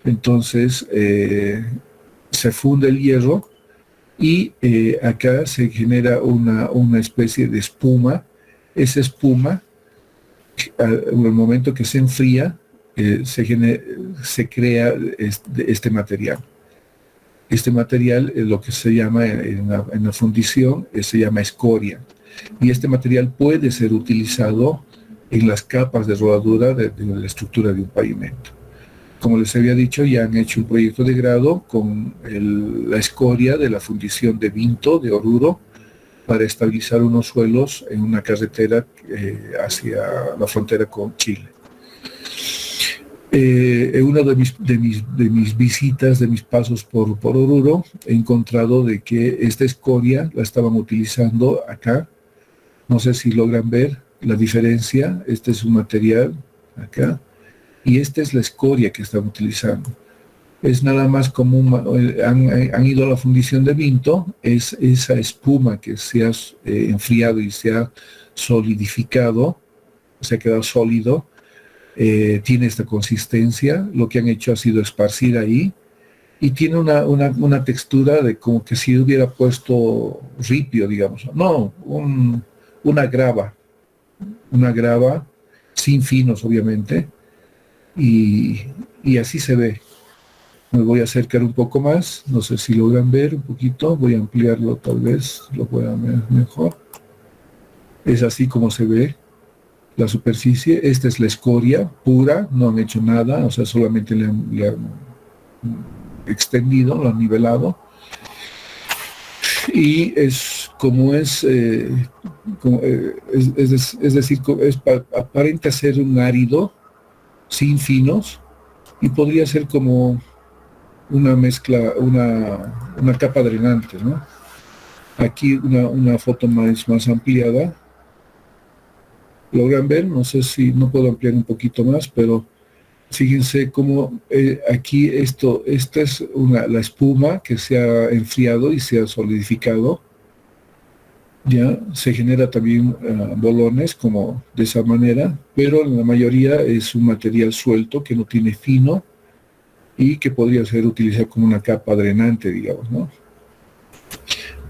[SPEAKER 1] Entonces se funde el hierro y acá se genera una especie de espuma. Esa espuma, en el momento que se enfría, se crea este material. Este material es lo que se llama en la fundición, se llama escoria. Y este material puede ser utilizado en las capas de rodadura de la estructura de un pavimento. Como les había dicho, ya han hecho un proyecto de grado con la escoria de la fundición de Vinto, de Oruro, para estabilizar unos suelos en una carretera hacia la frontera con Chile. En una de mis visitas, de mis pasos por Oruro, he encontrado de que esta escoria la estaban utilizando acá. No sé si logran ver la diferencia. Este es un material acá y esta es la escoria que están utilizando. Es nada más como han ido a la fundición de Vinto, es esa espuma que se ha enfriado y se ha solidificado, se ha quedado sólido, tiene esta consistencia. Lo que han hecho ha sido esparcir ahí y tiene una textura de como que si hubiera puesto ripio, digamos. No, una grava sin finos, obviamente, y así se ve. Me voy a acercar un poco más, no sé si logran ver un poquito, voy a ampliarlo, tal vez lo puedan ver mejor. Es así como se ve la superficie. Esta es la escoria pura, no han hecho nada, o sea, solamente le han extendido, lo han nivelado. Y es como es decir, aparenta ser un árido sin finos y podría ser como una mezcla, una capa drenante, ¿no? Aquí una foto más ampliada. ¿Logran ver? No sé si no puedo ampliar un poquito más, pero fíjense cómo aquí esta es la espuma que se ha enfriado y se ha solidificado. Ya se genera también bolones como de esa manera, pero en la mayoría es un material suelto que no tiene fino y que podría ser utilizado como una capa drenante, digamos, ¿no?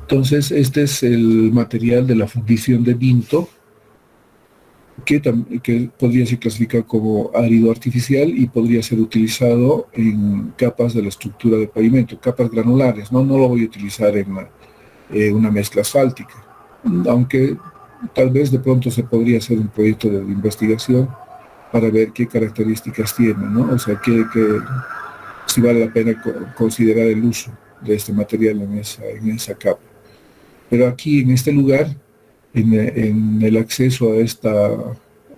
[SPEAKER 1] Entonces, este es el material de la fundición de Vinto, que podría ser clasificado como árido artificial y podría ser utilizado en capas de la estructura del pavimento, capas granulares, ¿no? No lo voy a utilizar en una mezcla asfáltica, aunque tal vez de pronto se podría hacer un proyecto de investigación para ver qué características tiene, ¿no? O sea, si vale la pena considerar el uso de este material en esa capa. Pero aquí en este lugar, en el acceso a esta,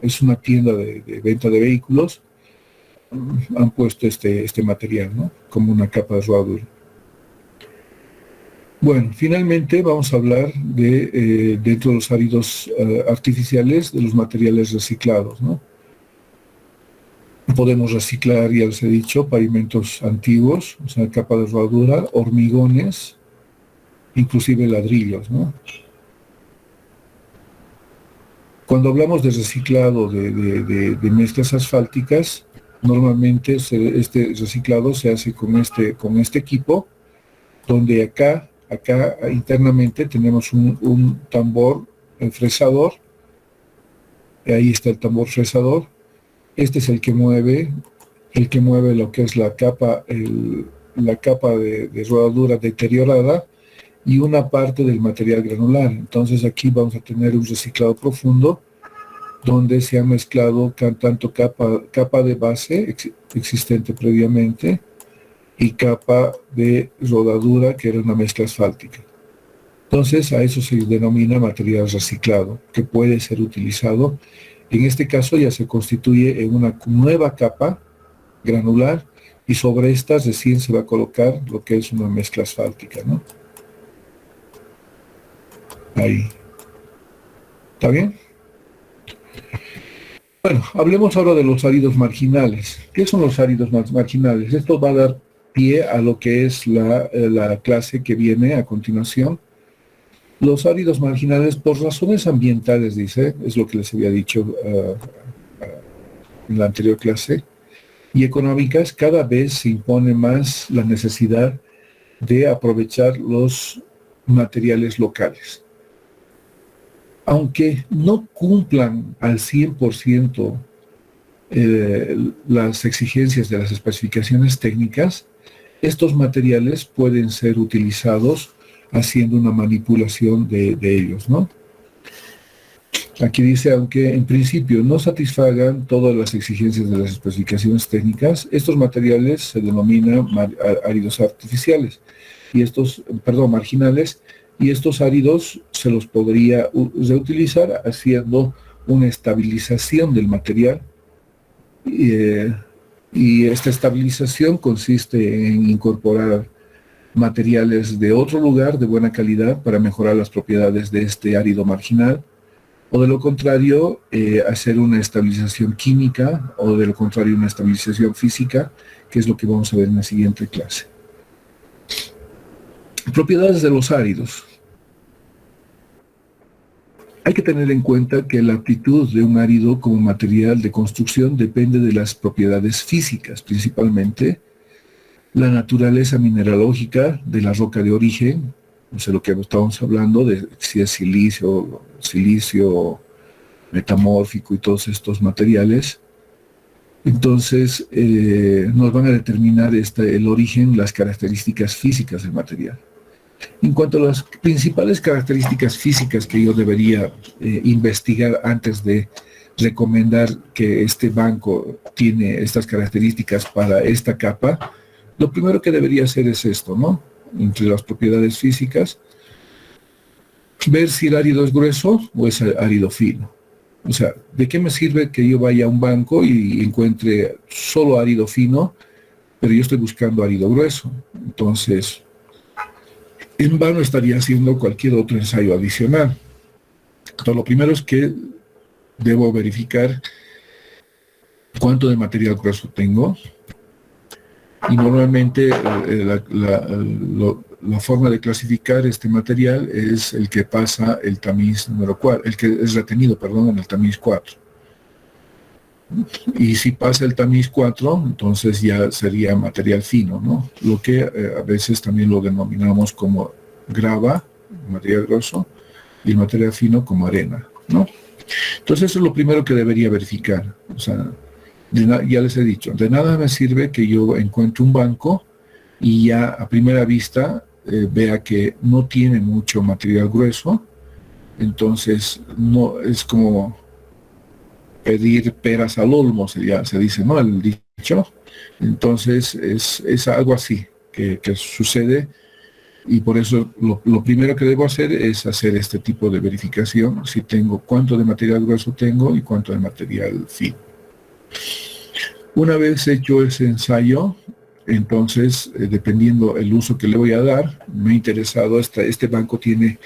[SPEAKER 1] es una tienda de venta de vehículos, han puesto este material, ¿no? Como una capa de rodadura. Bueno, finalmente vamos a hablar de, dentro de los áridos artificiales, de los materiales reciclados, ¿no? Podemos reciclar, ya les he dicho, pavimentos antiguos, o sea, capa de rodadura, hormigones, inclusive ladrillos, ¿no? Cuando hablamos de reciclado de mezclas asfálticas, normalmente este reciclado se hace con este equipo, donde acá internamente tenemos un tambor fresador. Ahí está el tambor fresador. Este es el que mueve lo que es la capa de rodadura deteriorada y una parte del material granular. Entonces aquí vamos a tener un reciclado profundo donde se ha mezclado tanto capa de base existente previamente y capa de rodadura, que era una mezcla asfáltica. Entonces a eso se denomina material reciclado, que puede ser utilizado. En este caso ya se constituye en una nueva capa granular y sobre esta recién se va a colocar lo que es una mezcla asfáltica, ¿no? Ahí. ¿Está bien? Bueno, hablemos ahora de los áridos marginales. ¿Qué son los áridos marginales? Esto va a dar pie a lo que es la clase que viene a continuación. Los áridos marginales, por razones ambientales, dice, es lo que les había dicho en la anterior clase, y económicas, cada vez se impone más la necesidad de aprovechar los materiales locales. Aunque no cumplan al 100% las exigencias de las especificaciones técnicas, estos materiales pueden ser utilizados haciendo una manipulación de ellos, ¿no? Aquí dice, aunque en principio no satisfagan todas las exigencias de las especificaciones técnicas, estos materiales se denominan áridos artificiales, y marginales, y estos áridos se los podría reutilizar haciendo una estabilización del material, y esta estabilización consiste en incorporar materiales de otro lugar de buena calidad para mejorar las propiedades de este árido marginal, o de lo contrario, hacer una estabilización química, o de lo contrario una estabilización física, que es lo que vamos a ver en la siguiente clase. Propiedades de los áridos. Hay que tener en cuenta que la aptitud de un árido como material de construcción depende de las propiedades físicas, principalmente la naturaleza mineralógica de la roca de origen, o sea, lo que estábamos hablando de si es silicio metamórfico y todos estos materiales. Entonces, nos van a determinar el origen, las características físicas del material. En cuanto a las principales características físicas que yo debería investigar antes de recomendar que este banco tiene estas características para esta capa, lo primero que debería hacer es esto, ¿no? Entre las propiedades físicas, ver si el árido es grueso o es árido fino. O sea, ¿de qué me sirve que yo vaya a un banco y encuentre solo árido fino, pero yo estoy buscando árido grueso? Entonces, en vano estaría haciendo cualquier otro ensayo adicional. Entonces, lo primero es que debo verificar cuánto de material grueso tengo, y normalmente la forma de clasificar este material es el que pasa el tamiz número 4, el que es retenido, perdón, en el tamiz 4. Y si pasa el tamiz 4, entonces ya sería material fino, ¿no? Lo que a veces también lo denominamos como grava, material grueso, y el material fino como arena, ¿no? Entonces eso es lo primero que debería verificar. O sea, ya les he dicho, de nada me sirve que yo encuentre un banco y ya a primera vista vea que no tiene mucho material grueso. Entonces no es como pedir peras al olmo, se dice, ¿no? El dicho. Entonces es algo así que sucede Y por eso lo primero que debo hacer es hacer este tipo de verificación, si tengo cuánto de material grueso tengo y cuánto de material fino. Una vez hecho ese ensayo, entonces, dependiendo el uso que le voy a dar, me ha interesado, este banco tiene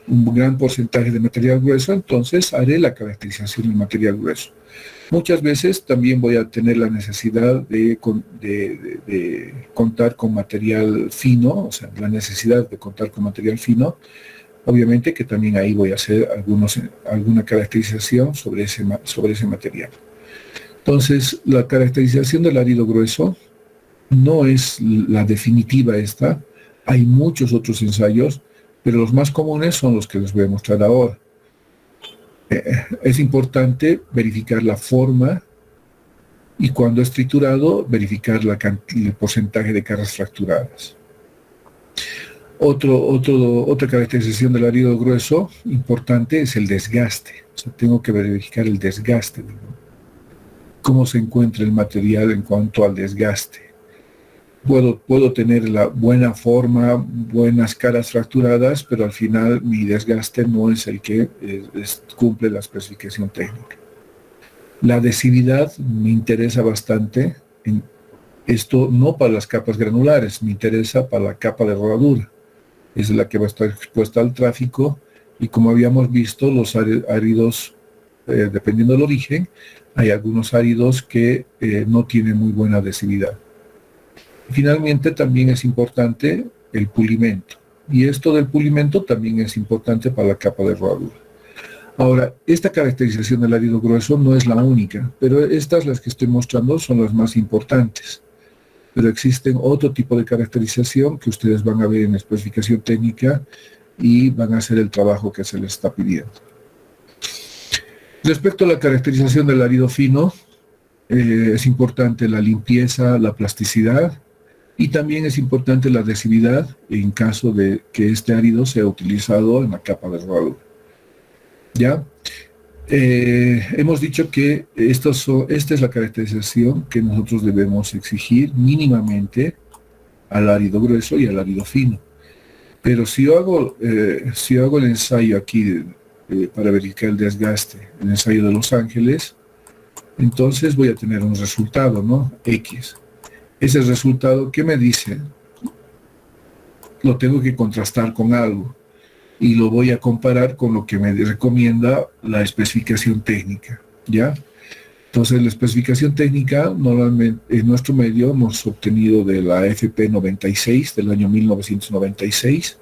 [SPEAKER 1] un gran porcentaje de material grueso, entonces haré la caracterización del material grueso. Muchas veces también voy a tener la necesidad de contar con material fino, o sea, la necesidad de contar con material fino. Obviamente que también ahí voy a hacer alguna caracterización sobre ese material. Entonces, la caracterización del árido grueso no es la definitiva esta. Hay muchos otros ensayos, pero los más comunes son los que les voy a mostrar ahora. Es importante verificar la forma y cuando es triturado, verificar el porcentaje de cargas fracturadas. Otra caracterización del árido grueso importante es el desgaste. O sea, tengo que verificar el desgaste, cómo se encuentra el material en cuanto al desgaste. Puedo tener la buena forma, buenas caras fracturadas, pero al final mi desgaste no es el que cumple la especificación técnica. La adhesividad me interesa bastante. Esto no para las capas granulares, me interesa para la capa de rodadura. Es la que va a estar expuesta al tráfico y como habíamos visto, los áridos, dependiendo del origen, hay algunos áridos que no tienen muy buena adhesividad. Finalmente también es importante el pulimento. Y esto del pulimento también es importante para la capa de rodadura. Ahora, esta caracterización del árido grueso no es la única, pero estas las que estoy mostrando son las más importantes. Pero existen otro tipo de caracterización que ustedes van a ver en la especificación técnica y van a hacer el trabajo que se les está pidiendo. Respecto a la caracterización del árido fino, es importante la limpieza, la plasticidad, y también es importante la adhesividad en caso de que este árido sea utilizado en la capa de rodadura. ¿Ya? Hemos dicho que esta es la caracterización que nosotros debemos exigir mínimamente al árido grueso y al árido fino. Pero si yo hago el ensayo aquí para verificar el desgaste, el ensayo de Los Ángeles, entonces voy a tener un resultado, ¿no? X. Ese resultado, ¿qué me dice? Lo tengo que contrastar con algo y lo voy a comparar con lo que me recomienda la especificación técnica, ¿ya? Entonces, la especificación técnica, normalmente en nuestro medio hemos obtenido de la FP 96 del año 1996.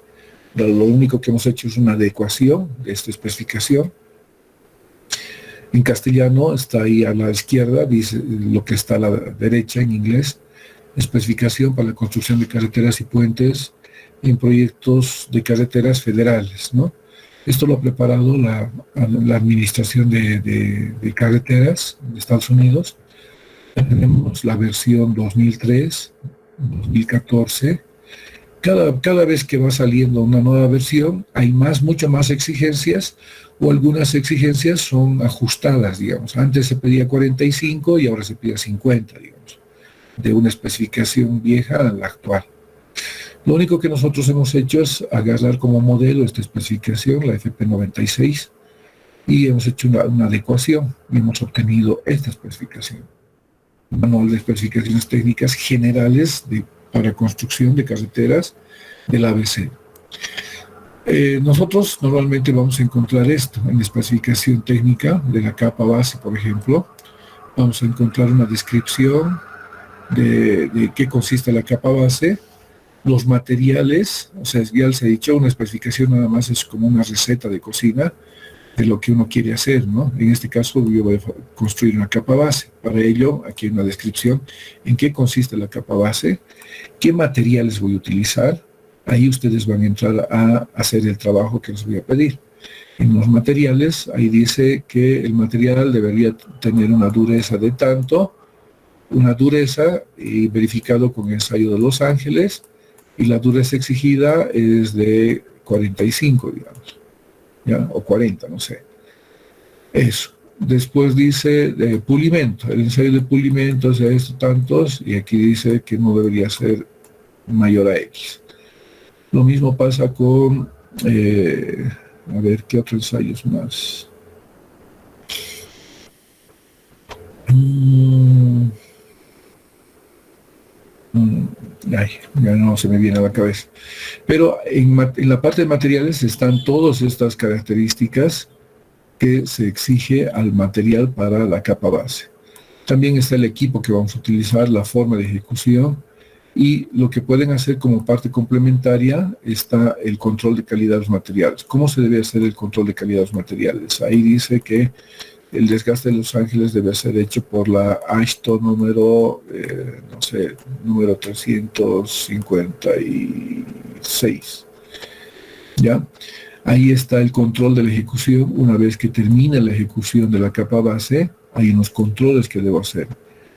[SPEAKER 1] Lo único que hemos hecho es una adecuación de esta especificación. En castellano está ahí a la izquierda, dice lo que está a la derecha en inglés. Especificación para la construcción de carreteras y puentes en proyectos de carreteras federales, ¿no? Esto lo ha preparado la Administración de Carreteras de Estados Unidos. Tenemos la versión 2003, 2014. Cada vez que va saliendo una nueva versión, hay mucho más exigencias, o algunas exigencias son ajustadas, digamos. Antes se pedía 45 y ahora se pide 50, digamos, de una especificación vieja a la actual. Lo único que nosotros hemos hecho es agarrar como modelo esta especificación, la FP96, y hemos hecho una adecuación y hemos obtenido esta especificación. Manual de especificaciones técnicas generales para construcción de carreteras del ABC. Nosotros normalmente vamos a encontrar esto en la especificación técnica de la capa base, por ejemplo. Vamos a encontrar una descripción de qué consiste la capa base, los materiales, o sea, ya les he dicho, una especificación nada más es como una receta de cocina de lo que uno quiere hacer, ¿no? En este caso yo voy a construir una capa base. Para ello, aquí hay una descripción en qué consiste la capa base, qué materiales voy a utilizar. Ahí ustedes van a entrar a hacer el trabajo que les voy a pedir. En los materiales, ahí dice que el material debería tener una dureza de tanto, una dureza y verificado con el ensayo de Los Ángeles, y la dureza exigida es de 45, digamos, ¿ya? O 40, no sé. Eso. Después dice pulimento, el ensayo de pulimento es de estos tantos, y aquí dice que no debería ser mayor a X. Lo mismo pasa con, a ver, ¿qué otros ensayos más? Mm, Ay, ya no se me viene a la cabeza. Pero en la parte de materiales están todas estas características que se exige al material para la capa base. También está el equipo que vamos a utilizar, la forma de ejecución y lo que pueden hacer como parte complementaria está el control de calidad de los materiales. ¿Cómo se debe hacer el control de calidad de los materiales? Ahí dice que el desgaste de Los Ángeles debe ser hecho por la AASHTO número, no sé, número 356. ¿Ya? Ahí está el control de la ejecución. Una vez que termine la ejecución de la capa base, hay unos controles que debo hacer.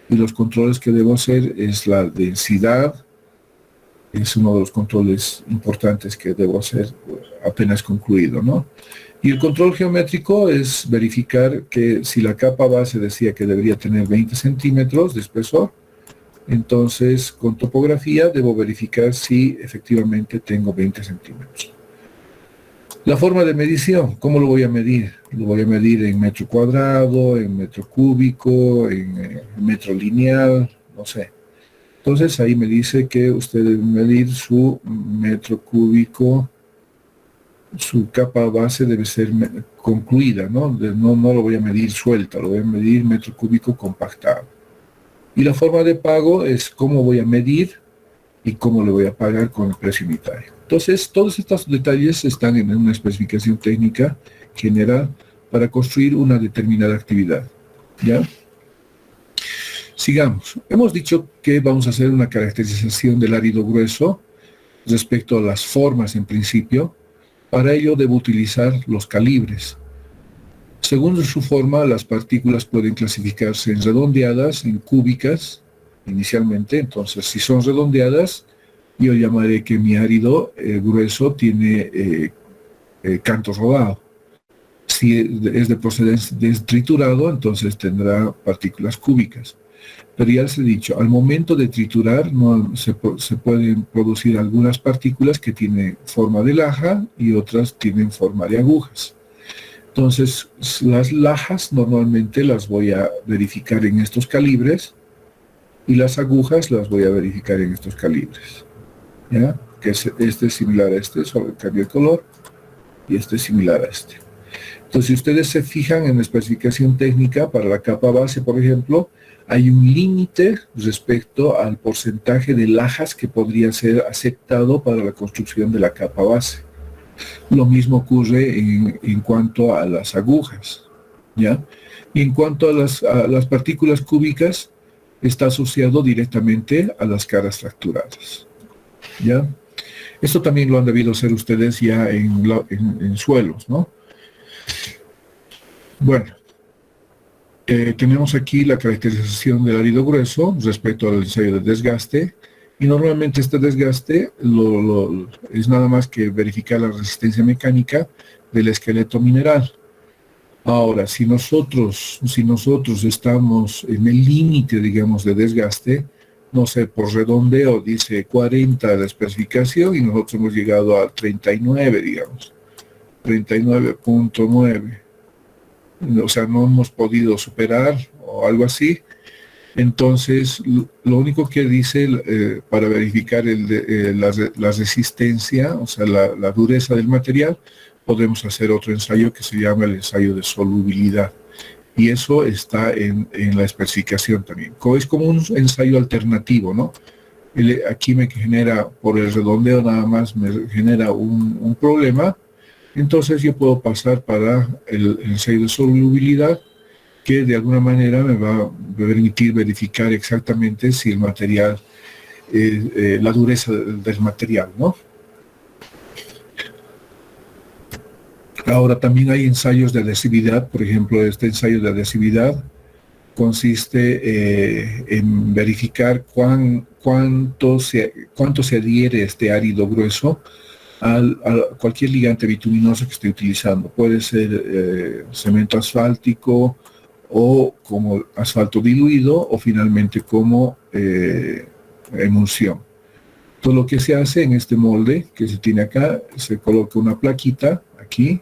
[SPEAKER 1] Y los controles que debo hacer es la densidad, es uno de los controles importantes que debo hacer apenas concluido, ¿no? Y el control geométrico es verificar que si la capa base decía que debería tener 20 centímetros de espesor, entonces con topografía debo verificar si efectivamente tengo 20 centímetros. La forma de medición, ¿cómo lo voy a medir? Lo voy a medir en metro cuadrado, en metro cúbico, en metro lineal, no sé. Entonces ahí me dice que usted debe medir su metro cúbico, su capa base debe ser concluida, ¿no? No lo voy a medir suelta, lo voy a medir metro cúbico compactado. Y la forma de pago es cómo voy a medir y cómo le voy a pagar con el precio unitario. Entonces, todos estos detalles están en una especificación técnica general para construir una determinada actividad. ¿Ya? Sigamos. Hemos dicho que vamos a hacer una caracterización del árido grueso respecto a las formas en principio. Para ello debo utilizar los calibres. Según su forma, las partículas pueden clasificarse en redondeadas, en cúbicas, inicialmente. Entonces, si son redondeadas, yo llamaré que mi árido grueso tiene canto rodado. Si es de procedencia triturado, entonces tendrá partículas cúbicas. Pero ya les he dicho, al momento de triturar se pueden producir algunas partículas que tienen forma de laja y otras tienen forma de agujas. Entonces, las lajas normalmente las voy a verificar en estos calibres y las agujas las voy a verificar en estos calibres. ¿Ya? Que este es similar a este, solo cambio de color, y este es similar a este. Entonces, si ustedes se fijan en la especificación técnica para la capa base, por ejemplo, hay un límite respecto al porcentaje de lajas que podría ser aceptado para la construcción de la capa base. Lo mismo ocurre en cuanto a las agujas, ¿ya? Y en cuanto a las partículas cúbicas, está asociado directamente a las caras fracturadas, ¿ya? Esto también lo han debido hacer ustedes ya en suelos, ¿no? Bueno, tenemos aquí la caracterización del árido grueso respecto al ensayo de desgaste, y normalmente este desgaste es nada más que verificar la resistencia mecánica del esqueleto mineral. Ahora, si nosotros estamos en el límite, digamos, de desgaste, no sé, por redondeo dice 40 la especificación y nosotros hemos llegado a 39, digamos, 39.9. O sea, no hemos podido superar o algo así. Entonces, lo único que dice para verificar la resistencia, o sea, la dureza del material, podemos hacer otro ensayo que se llama el ensayo de solubilidad. Y eso está en la especificación también. Es como un ensayo alternativo, ¿no? Aquí me genera, por el redondeo nada más, me genera un problema. Entonces yo puedo pasar para el ensayo de solubilidad, que de alguna manera me va a permitir verificar exactamente si el material, la dureza del material, ¿no? Ahora también hay ensayos de adhesividad. Por ejemplo, este ensayo de adhesividad consiste en verificar cuánto se adhiere este árido grueso a cualquier ligante bituminoso que esté utilizando. Puede ser cemento asfáltico o como asfalto diluido o finalmente como emulsión. Todo lo que se hace en este molde que se tiene acá, se coloca una plaquita aquí,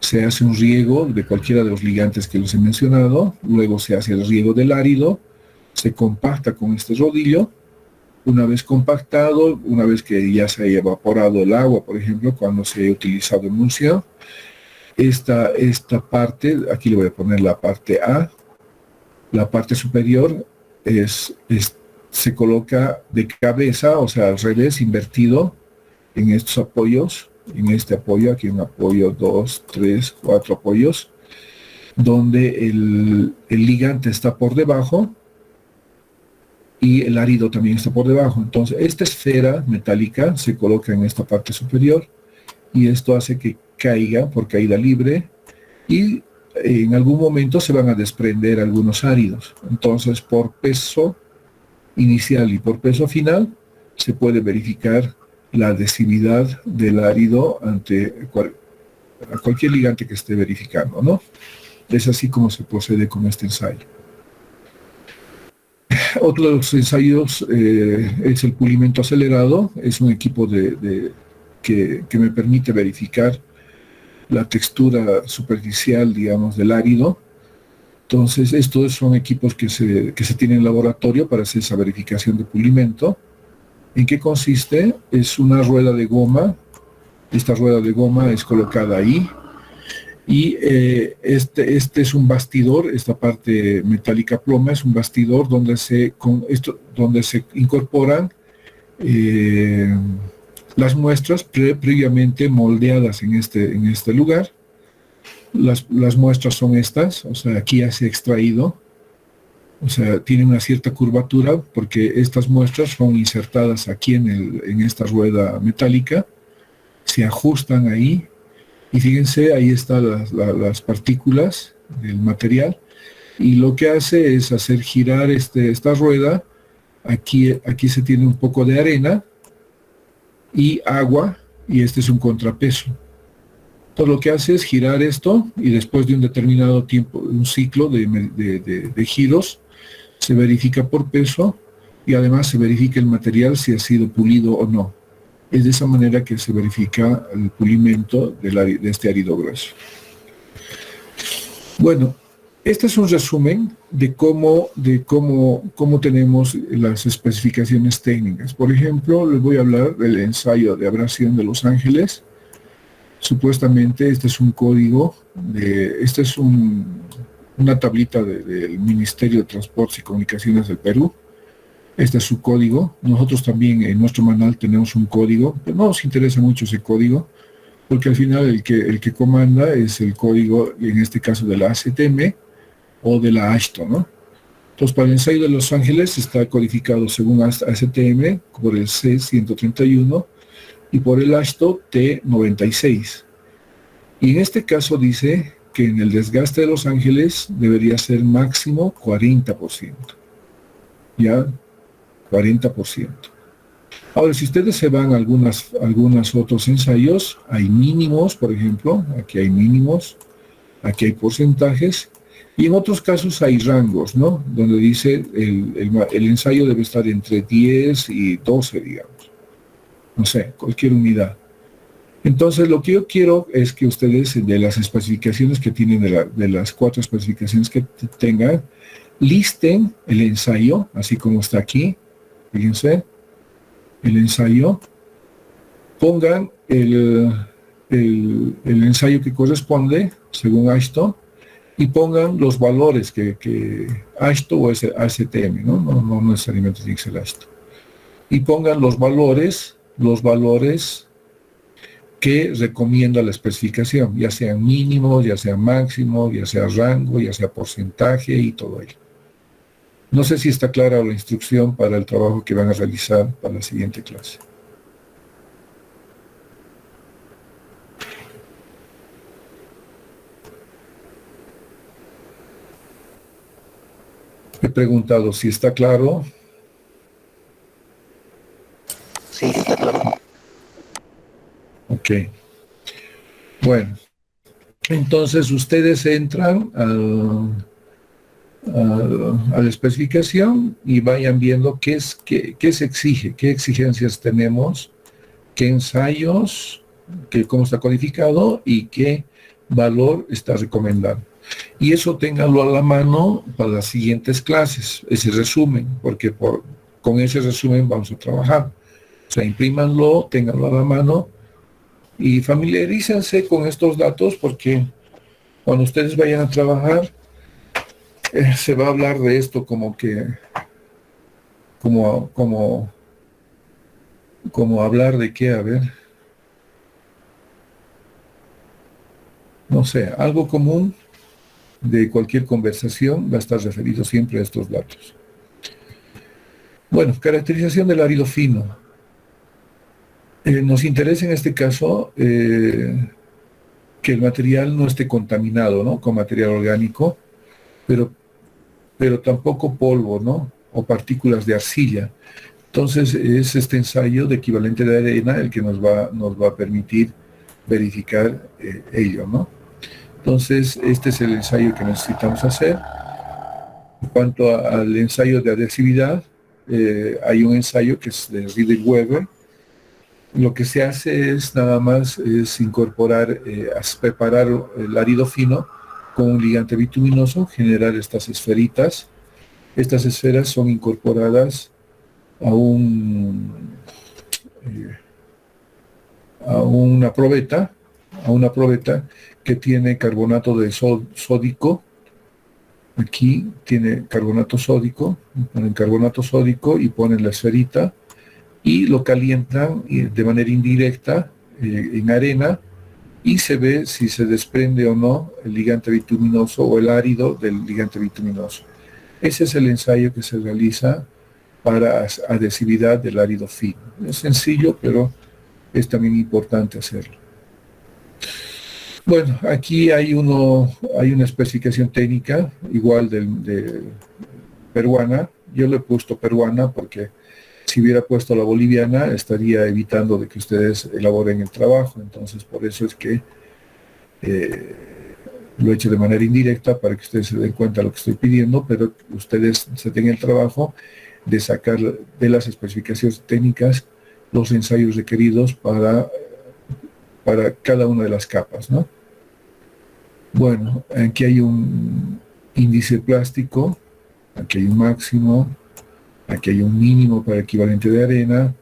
[SPEAKER 1] se hace un riego de cualquiera de los ligantes que les he mencionado, luego se hace el riego del árido, se compacta con este rodillo. Una vez compactado, una vez que ya se haya evaporado el agua, por ejemplo, cuando se haya utilizado emulsión, esta parte, aquí le voy a poner la parte A, la parte superior se coloca de cabeza, o sea, al revés, invertido en estos apoyos, en este apoyo, aquí un apoyo, 2, 3, 4 apoyos, donde el ligante está por debajo y el árido también está por debajo. Entonces, esta esfera metálica se coloca en esta parte superior y esto hace que caiga por caída libre y en algún momento se van a desprender algunos áridos. Entonces, por peso inicial y por peso final, se puede verificar la adhesividad del árido ante a cualquier ligante que esté verificando, ¿no? Es así como se procede con este ensayo. Otro de los ensayos es el pulimento acelerado. Es un equipo que me permite verificar la textura superficial, digamos, del árido. Entonces, estos son equipos que se tienen en laboratorio para hacer esa verificación de pulimento. ¿En qué consiste? Es una rueda de goma. Esta rueda de goma es colocada ahí. Y este es un bastidor, esta parte metálica ploma es un bastidor donde se incorporan las muestras previamente moldeadas en este lugar. Las muestras son estas, o sea, aquí ya se ha extraído, o sea, tiene una cierta curvatura porque estas muestras son insertadas aquí en esta rueda metálica, se ajustan ahí. Y fíjense, ahí están las partículas del material. Y lo que hace es hacer girar esta rueda. Aquí se tiene un poco de arena y agua, y este es un contrapeso. Entonces lo que hace es girar esto, y después de un determinado tiempo, un ciclo de giros, se verifica por peso, y además se verifica el material si ha sido pulido o no. Es de esa manera que se verifica el pulimento de este árido grueso. Bueno, este es un resumen de cómo tenemos las especificaciones técnicas. Por ejemplo, les voy a hablar del ensayo de abrasión de Los Ángeles. Supuestamente este es un código, esta es una tablita del Ministerio de Transportes y Comunicaciones del Perú. Este es su código. Nosotros también en nuestro manual tenemos un código, pero no nos interesa mucho ese código, porque al final el que comanda es el código, en este caso de la ACTM o de la AASHTO, ¿no? Entonces, para el ensayo de Los Ángeles está codificado según ACTM por el C131 y por el AASHTO T96. Y en este caso dice que en el desgaste de Los Ángeles debería ser máximo 40%. ¿Ya? 40%. Ahora, si ustedes se van a algunos otros ensayos, hay mínimos, por ejemplo, aquí hay mínimos, aquí hay porcentajes, y en otros casos hay rangos, ¿no? Donde dice el ensayo debe estar entre 10 y 12, digamos. No sé, cualquier unidad. Entonces, lo que yo quiero es que ustedes, de las especificaciones que tienen, de las 4 especificaciones que tengan, listen el ensayo, así como está aquí. Fíjense, el ensayo, pongan el ensayo que corresponde, según AASHTO, y pongan los valores que AASHTO o ACTM, no necesariamente tiene que ser AASHTO. Y pongan los valores que recomienda la especificación, ya sean mínimos, ya sean máximos, ya sea rango, ya sea porcentaje y todo ello. No sé si está clara la instrucción para el trabajo que van a realizar para la siguiente clase. He preguntado si está claro.
[SPEAKER 3] Sí, está claro.
[SPEAKER 1] Ok. Bueno, entonces ustedes entran a la especificación y vayan viendo qué se exige, qué exigencias tenemos, qué ensayos, cómo está codificado y qué valor está recomendando. Y eso ténganlo a la mano para las siguientes clases, ese resumen, porque con ese resumen vamos a trabajar. O sea, imprímanlo, ténganlo a la mano y familiarícense con estos datos porque cuando ustedes vayan a trabajar se va a hablar de esto como hablar de qué, a ver, no sé, algo común de cualquier conversación va a estar referido siempre a estos datos. Bueno, caracterización del árido fino. Nos interesa en este caso que el material no esté contaminado, ¿no?, con material orgánico, pero tampoco polvo, ¿no?, o partículas de arcilla. Entonces es este ensayo de equivalente de arena el que nos va a permitir verificar ello, ¿no? Entonces este es el ensayo que necesitamos hacer. En cuanto al ensayo de adhesividad, hay un ensayo que es de Riedel-Weber. Lo que se hace es nada más incorporar, preparar el árido fino con un ligante bituminoso, generar estas esferitas. Estas esferas son incorporadas a una probeta que tiene carbonato de sódico. Aquí tiene carbonato sódico, ponen carbonato sódico y ponen la esferita y lo calientan de manera indirecta en arena y se ve si se desprende o no el ligante bituminoso o el árido del ligante bituminoso. Ese es el ensayo que se realiza para adhesividad del árido fino. Es sencillo, pero es también importante hacerlo. Bueno, aquí hay una especificación técnica, igual de peruana. Yo le he puesto peruana porque si hubiera puesto la boliviana estaría evitando de que ustedes elaboren el trabajo. Entonces, por eso es que lo he hecho de manera indirecta para que ustedes se den cuenta de lo que estoy pidiendo, pero ustedes se tengan el trabajo de sacar de las especificaciones técnicas los ensayos requeridos para cada una de las capas, ¿no? Bueno, aquí hay un índice plástico, aquí hay un máximo, aquí hay un mínimo para equivalente de arena,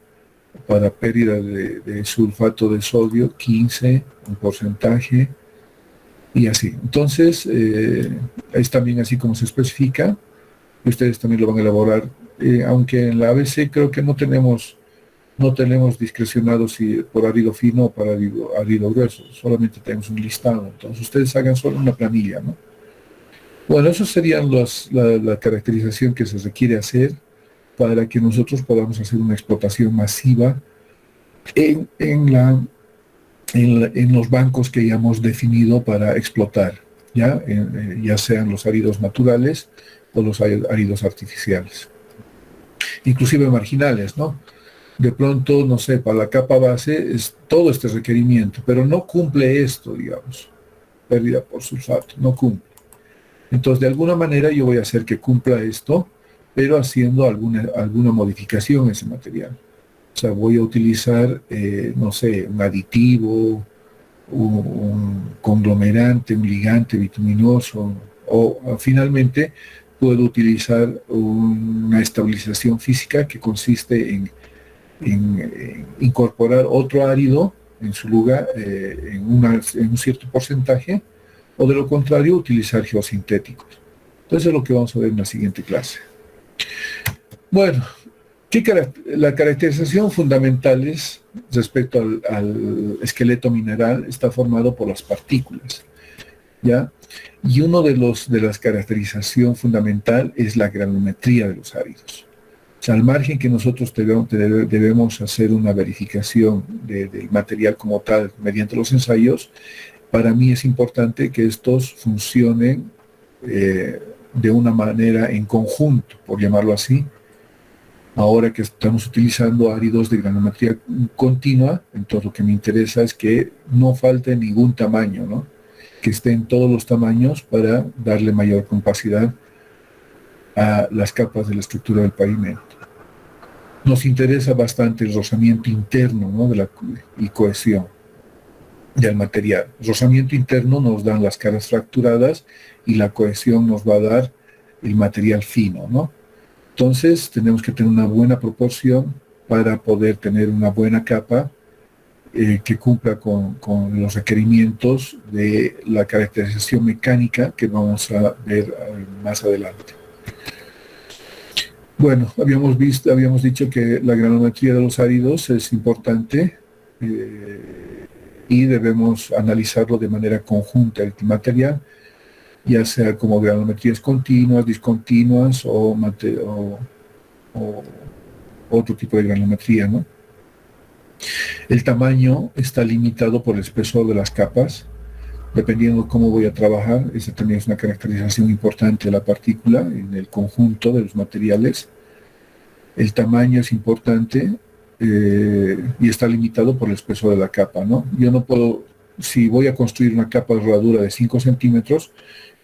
[SPEAKER 1] para pérdida de sulfato de sodio, 15, un porcentaje, y así. Entonces, es también así como se especifica, ustedes también lo van a elaborar, aunque en la ABC creo que no tenemos discrecionado si por árido fino o por árido grueso, solamente tenemos un listado, entonces ustedes hagan solo una planilla, ¿no? Bueno, eso serían la caracterización que se requiere hacer para que nosotros podamos hacer una explotación masiva en los bancos que hayamos definido para explotar, ya sean los áridos naturales o los áridos artificiales, inclusive marginales, ¿no? De pronto, no sé, para la capa base es todo este requerimiento, pero no cumple esto, digamos, pérdida por sulfato, no cumple. Entonces, de alguna manera yo voy a hacer que cumpla esto, pero haciendo alguna modificación en ese material. O sea, voy a utilizar, no sé, un aditivo, un conglomerante, un ligante bituminoso, o finalmente puedo utilizar una estabilización física que consiste en incorporar otro árido en su lugar en un cierto porcentaje, o de lo contrario utilizar geosintéticos. Entonces es lo que vamos a ver en la siguiente clase. Bueno, la caracterización fundamentales respecto al esqueleto mineral está formado por las partículas, ¿ya? Y uno de las caracterizaciones fundamental es la granulometría de los áridos. O sea, al margen que nosotros debemos hacer una verificación del material como tal mediante los ensayos, para mí es importante que estos funcionen de una manera en conjunto, por llamarlo así. Ahora que estamos utilizando áridos de granulometría continua, entonces lo que me interesa es que no falte ningún tamaño, ¿no? Que estén todos los tamaños para darle mayor compacidad a las capas de la estructura del pavimento. Nos interesa bastante el rozamiento interno, ¿no?, y cohesión del material. El rozamiento interno nos dan las caras fracturadas y la cohesión nos va a dar el material fino, ¿no? Entonces tenemos que tener una buena proporción para poder tener una buena capa que cumpla con los requerimientos de la caracterización mecánica que vamos a ver más adelante. Bueno, habíamos dicho que la granulometría de los áridos es importante y debemos analizarlo de manera conjunta el material, ya sea como granulometrías continuas, discontinuas o otro tipo de granulometría, ¿no? El tamaño está limitado por el espesor de las capas, dependiendo de cómo voy a trabajar. Esa también es una caracterización importante de la partícula en el conjunto de los materiales. El tamaño es importante y está limitado por el espesor de la capa, ¿no? Yo no puedo, si voy a construir una capa de rodadura de 5 centímetros,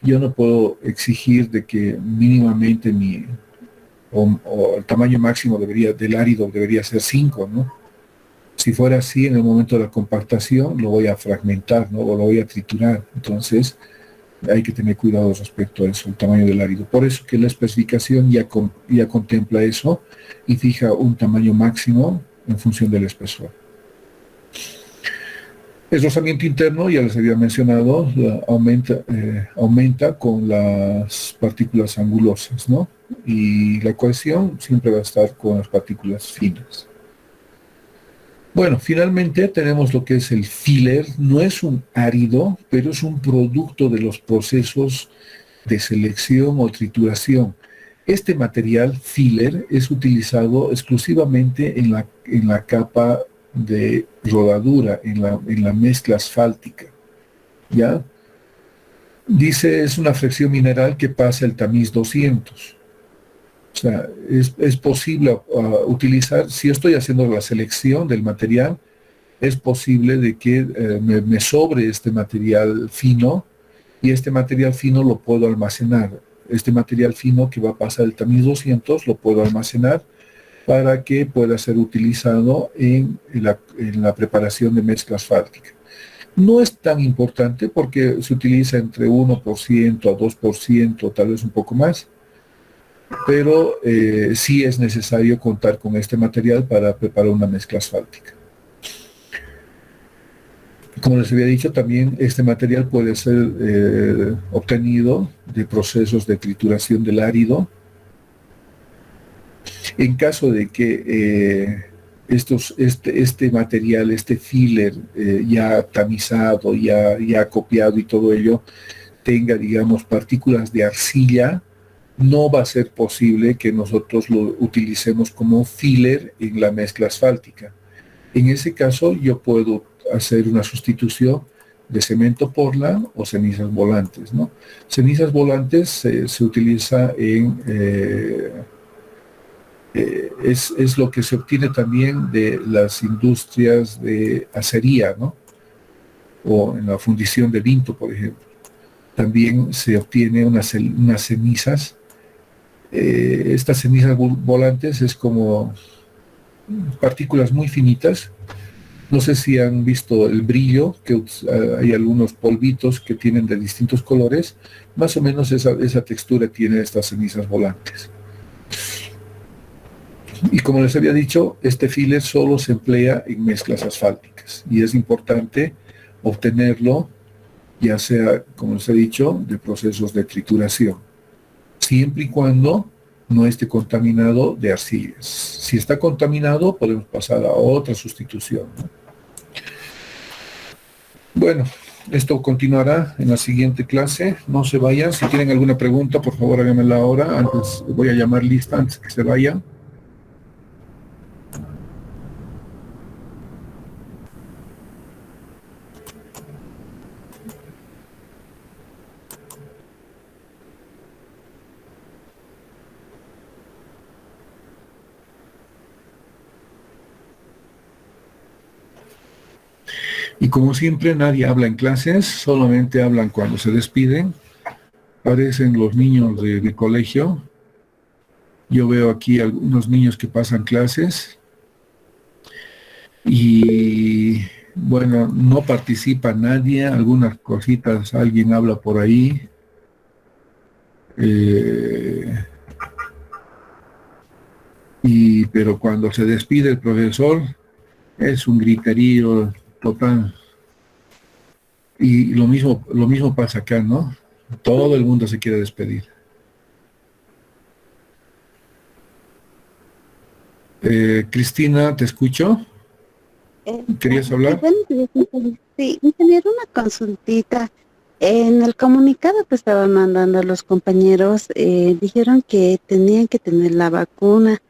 [SPEAKER 1] yo no puedo exigir de que mínimamente el tamaño máximo del árido debería ser 5, ¿no? Si fuera así, en el momento de la compactación lo voy a fragmentar, ¿no?, o lo voy a triturar. Entonces hay que tener cuidado respecto a eso, el tamaño del árido. Por eso que la especificación ya contempla eso y fija un tamaño máximo en función del espesor. El rozamiento interno, ya les había mencionado, aumenta con las partículas angulosas, ¿no? Y la cohesión siempre va a estar con las partículas finas. Bueno, finalmente tenemos lo que es el filler. No es un árido, pero es un producto de los procesos de selección o trituración. Este material filler es utilizado exclusivamente en la capa de rodadura, en la mezcla asfáltica, ¿ya? Dice, es una fracción mineral que pasa el tamiz 200. O sea, es posible utilizar, si yo estoy haciendo la selección del material, es posible de que me sobre este material fino, y este material fino lo puedo almacenar. Este material fino que va a pasar el tamiz 200 lo puedo almacenar para que pueda ser utilizado en la preparación de mezcla asfáltica. No es tan importante porque se utiliza entre 1% a 2%, tal vez un poco más, pero sí es necesario contar con este material para preparar una mezcla asfáltica. Como les había dicho, también este material puede ser obtenido de procesos de trituración del árido. En caso de que este material, este filler ya tamizado, ya copiado y todo ello, tenga, digamos, partículas de arcilla, no va a ser posible que nosotros lo utilicemos como filler en la mezcla asfáltica. En ese caso, yo puedo hacer una sustitución de cemento Portland o cenizas volantes, ¿no? Cenizas volantes se utiliza es lo que se obtiene también de las industrias de acería, ¿no? O en la fundición de Vinto, por ejemplo. También se obtiene unas cenizas. Estas cenizas volantes es como partículas muy finitas. No sé si han visto el brillo, que hay algunos polvitos que tienen de distintos colores. Más o menos esa textura tiene estas cenizas volantes. Y como les había dicho, este filler solo se emplea en mezclas asfálticas y es importante obtenerlo, ya sea, como les he dicho, de procesos de trituración, siempre y cuando no esté contaminado de arcillas. Si está contaminado, podemos pasar a otra sustitución, ¿no? Bueno, esto continuará en la siguiente clase. No se vayan. Si tienen alguna pregunta, por favor, háganmela ahora. Antes voy a llamar lista antes que se vayan. Y como siempre, nadie habla en clases, solamente hablan cuando se despiden. Parecen los niños de colegio, Yo veo aquí algunos niños que pasan clases y bueno, no participa nadie, algunas cositas, alguien habla por ahí. Pero cuando se despide el profesor es un griterío total. Y lo mismo pasa acá, ¿no? Todo el mundo se quiere despedir. Cristina, ¿te escucho? ¿Querías hablar?
[SPEAKER 6] Sí, ingeniero, una consultita. En el comunicado que estaban mandando a los compañeros, dijeron que tenían que tener la vacuna.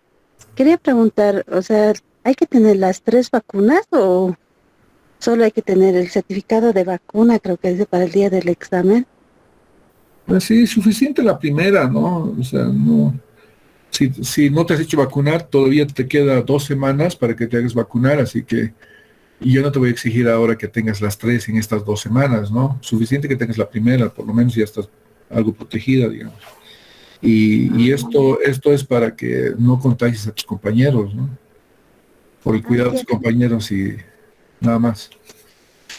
[SPEAKER 6] Quería preguntar, o sea, ¿hay que tener las 3 vacunas o solo hay que tener el certificado de vacuna, creo que dice, para el día del examen?
[SPEAKER 1] Pues sí, suficiente la primera, ¿no? O sea, no. Si no te has hecho vacunar, todavía te queda 2 semanas para que te hagas vacunar, así que yo no te voy a exigir ahora que tengas las 3 en estas 2 semanas, ¿no? Suficiente que tengas la primera, por lo menos ya estás algo protegida, digamos. Y esto es para que no contagies a tus compañeros, ¿no? Por el cuidado de tus compañeros y nada más.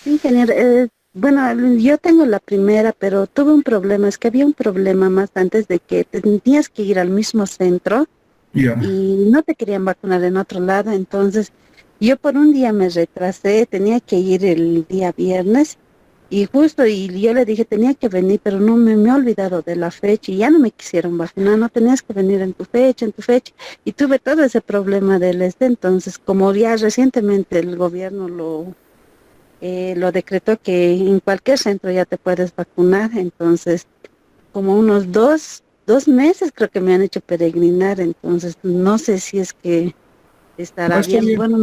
[SPEAKER 6] Ingeniero, bueno, yo tengo la primera, pero tuve un problema, es que había un problema más antes de que tenías que ir al mismo centro
[SPEAKER 1] Ya.
[SPEAKER 6] y no te querían vacunar en otro lado, entonces yo por un día me retrasé, tenía que ir el día viernes y justo, y yo le dije, tenía que venir, pero no me he olvidado de la fecha y ya no me quisieron vacunar, no tenías que venir en tu fecha, y tuve todo ese problema del entonces, como ya recientemente el gobierno lo decretó que en cualquier centro ya te puedes vacunar, entonces como unos dos meses creo que me han hecho peregrinar, entonces no sé si es que
[SPEAKER 1] No,
[SPEAKER 6] estará
[SPEAKER 1] está
[SPEAKER 6] bien.
[SPEAKER 1] bien.
[SPEAKER 6] Bueno,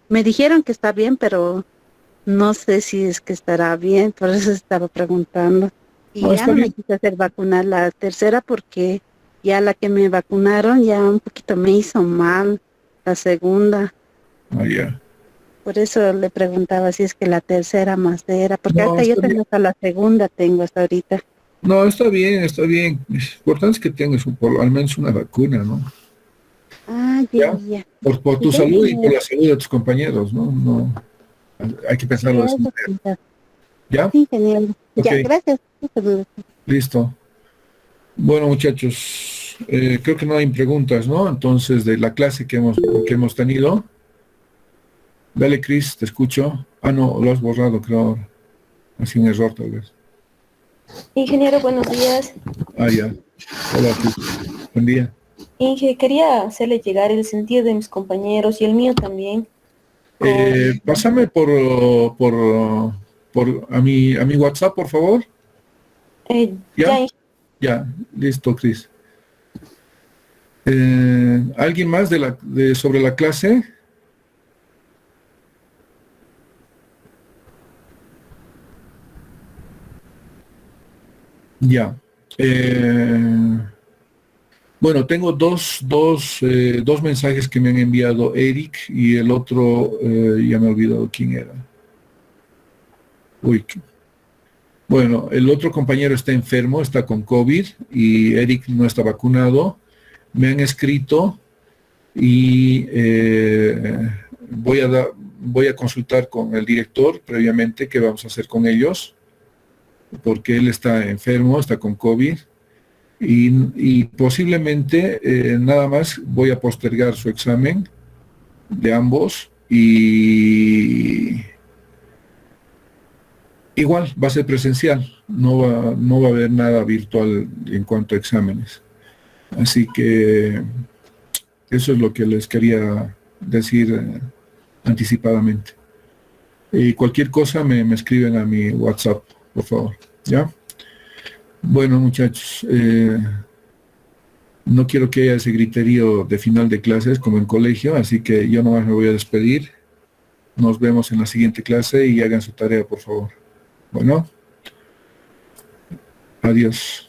[SPEAKER 6] me dijeron que está bien, pero no sé si es que estará bien, por eso estaba preguntando. Y
[SPEAKER 1] No,
[SPEAKER 6] ya
[SPEAKER 1] está
[SPEAKER 6] no me
[SPEAKER 1] bien.
[SPEAKER 6] quise hacer vacunar la tercera porque ya la que me vacunaron ya un poquito me hizo mal, la segunda.
[SPEAKER 1] Ah, ya.
[SPEAKER 6] Por eso le preguntaba si es que la tercera más era, porque
[SPEAKER 1] No,
[SPEAKER 6] hasta yo
[SPEAKER 1] está bien.
[SPEAKER 6] tengo hasta la segunda, tengo hasta ahorita.
[SPEAKER 1] No, está bien, está bien. Lo importante es que tengas al menos una vacuna, ¿no?
[SPEAKER 6] Ah, ya,
[SPEAKER 1] ¿Ya?
[SPEAKER 6] ya.
[SPEAKER 1] Por
[SPEAKER 6] Y
[SPEAKER 1] tu
[SPEAKER 6] ya,
[SPEAKER 1] salud y por la salud de tus compañeros, ¿no? No, hay que pensarlo de esa
[SPEAKER 6] eso,
[SPEAKER 1] manera. ¿Ya?
[SPEAKER 6] sí, genial.
[SPEAKER 1] Ok,
[SPEAKER 6] Ya, gracias.
[SPEAKER 1] listo. Bueno, muchachos, creo que no hay preguntas, ¿no? Entonces, de la clase que hemos tenido. Dale, Chris, te escucho. Ah, no, lo has borrado, creo ahora. Ha sido un error, tal vez.
[SPEAKER 2] Ingeniero, buenos días.
[SPEAKER 1] Ah, ya. Hola, Chris. Buen día.
[SPEAKER 2] Inge, quería hacerle llegar el sentido de mis compañeros y el mío también.
[SPEAKER 1] Pásame a mi WhatsApp, por favor.
[SPEAKER 2] Ya,
[SPEAKER 1] ¿Ya? Ya, listo, Chris. ¿Alguien más sobre la clase? Ya. Bueno, tengo dos mensajes que me han enviado Eric y el otro, ya me he olvidado quién era. Uy. Bueno, el otro compañero está enfermo, está con COVID y Eric no está vacunado. Me han escrito y voy a consultar con el director previamente qué vamos a hacer con ellos, porque él está enfermo, está con COVID y posiblemente nada más voy a postergar su examen de ambos y igual va a ser presencial, no va a haber nada virtual en cuanto a exámenes. Así que eso es lo que les quería decir anticipadamente. Y cualquier cosa me escriben a mi WhatsApp, por favor. ¿Ya? Bueno, muchachos, no quiero que haya ese griterío de final de clases como en colegio, así que yo nomás me voy a despedir. Nos vemos en la siguiente clase y hagan su tarea, por favor. Bueno, adiós.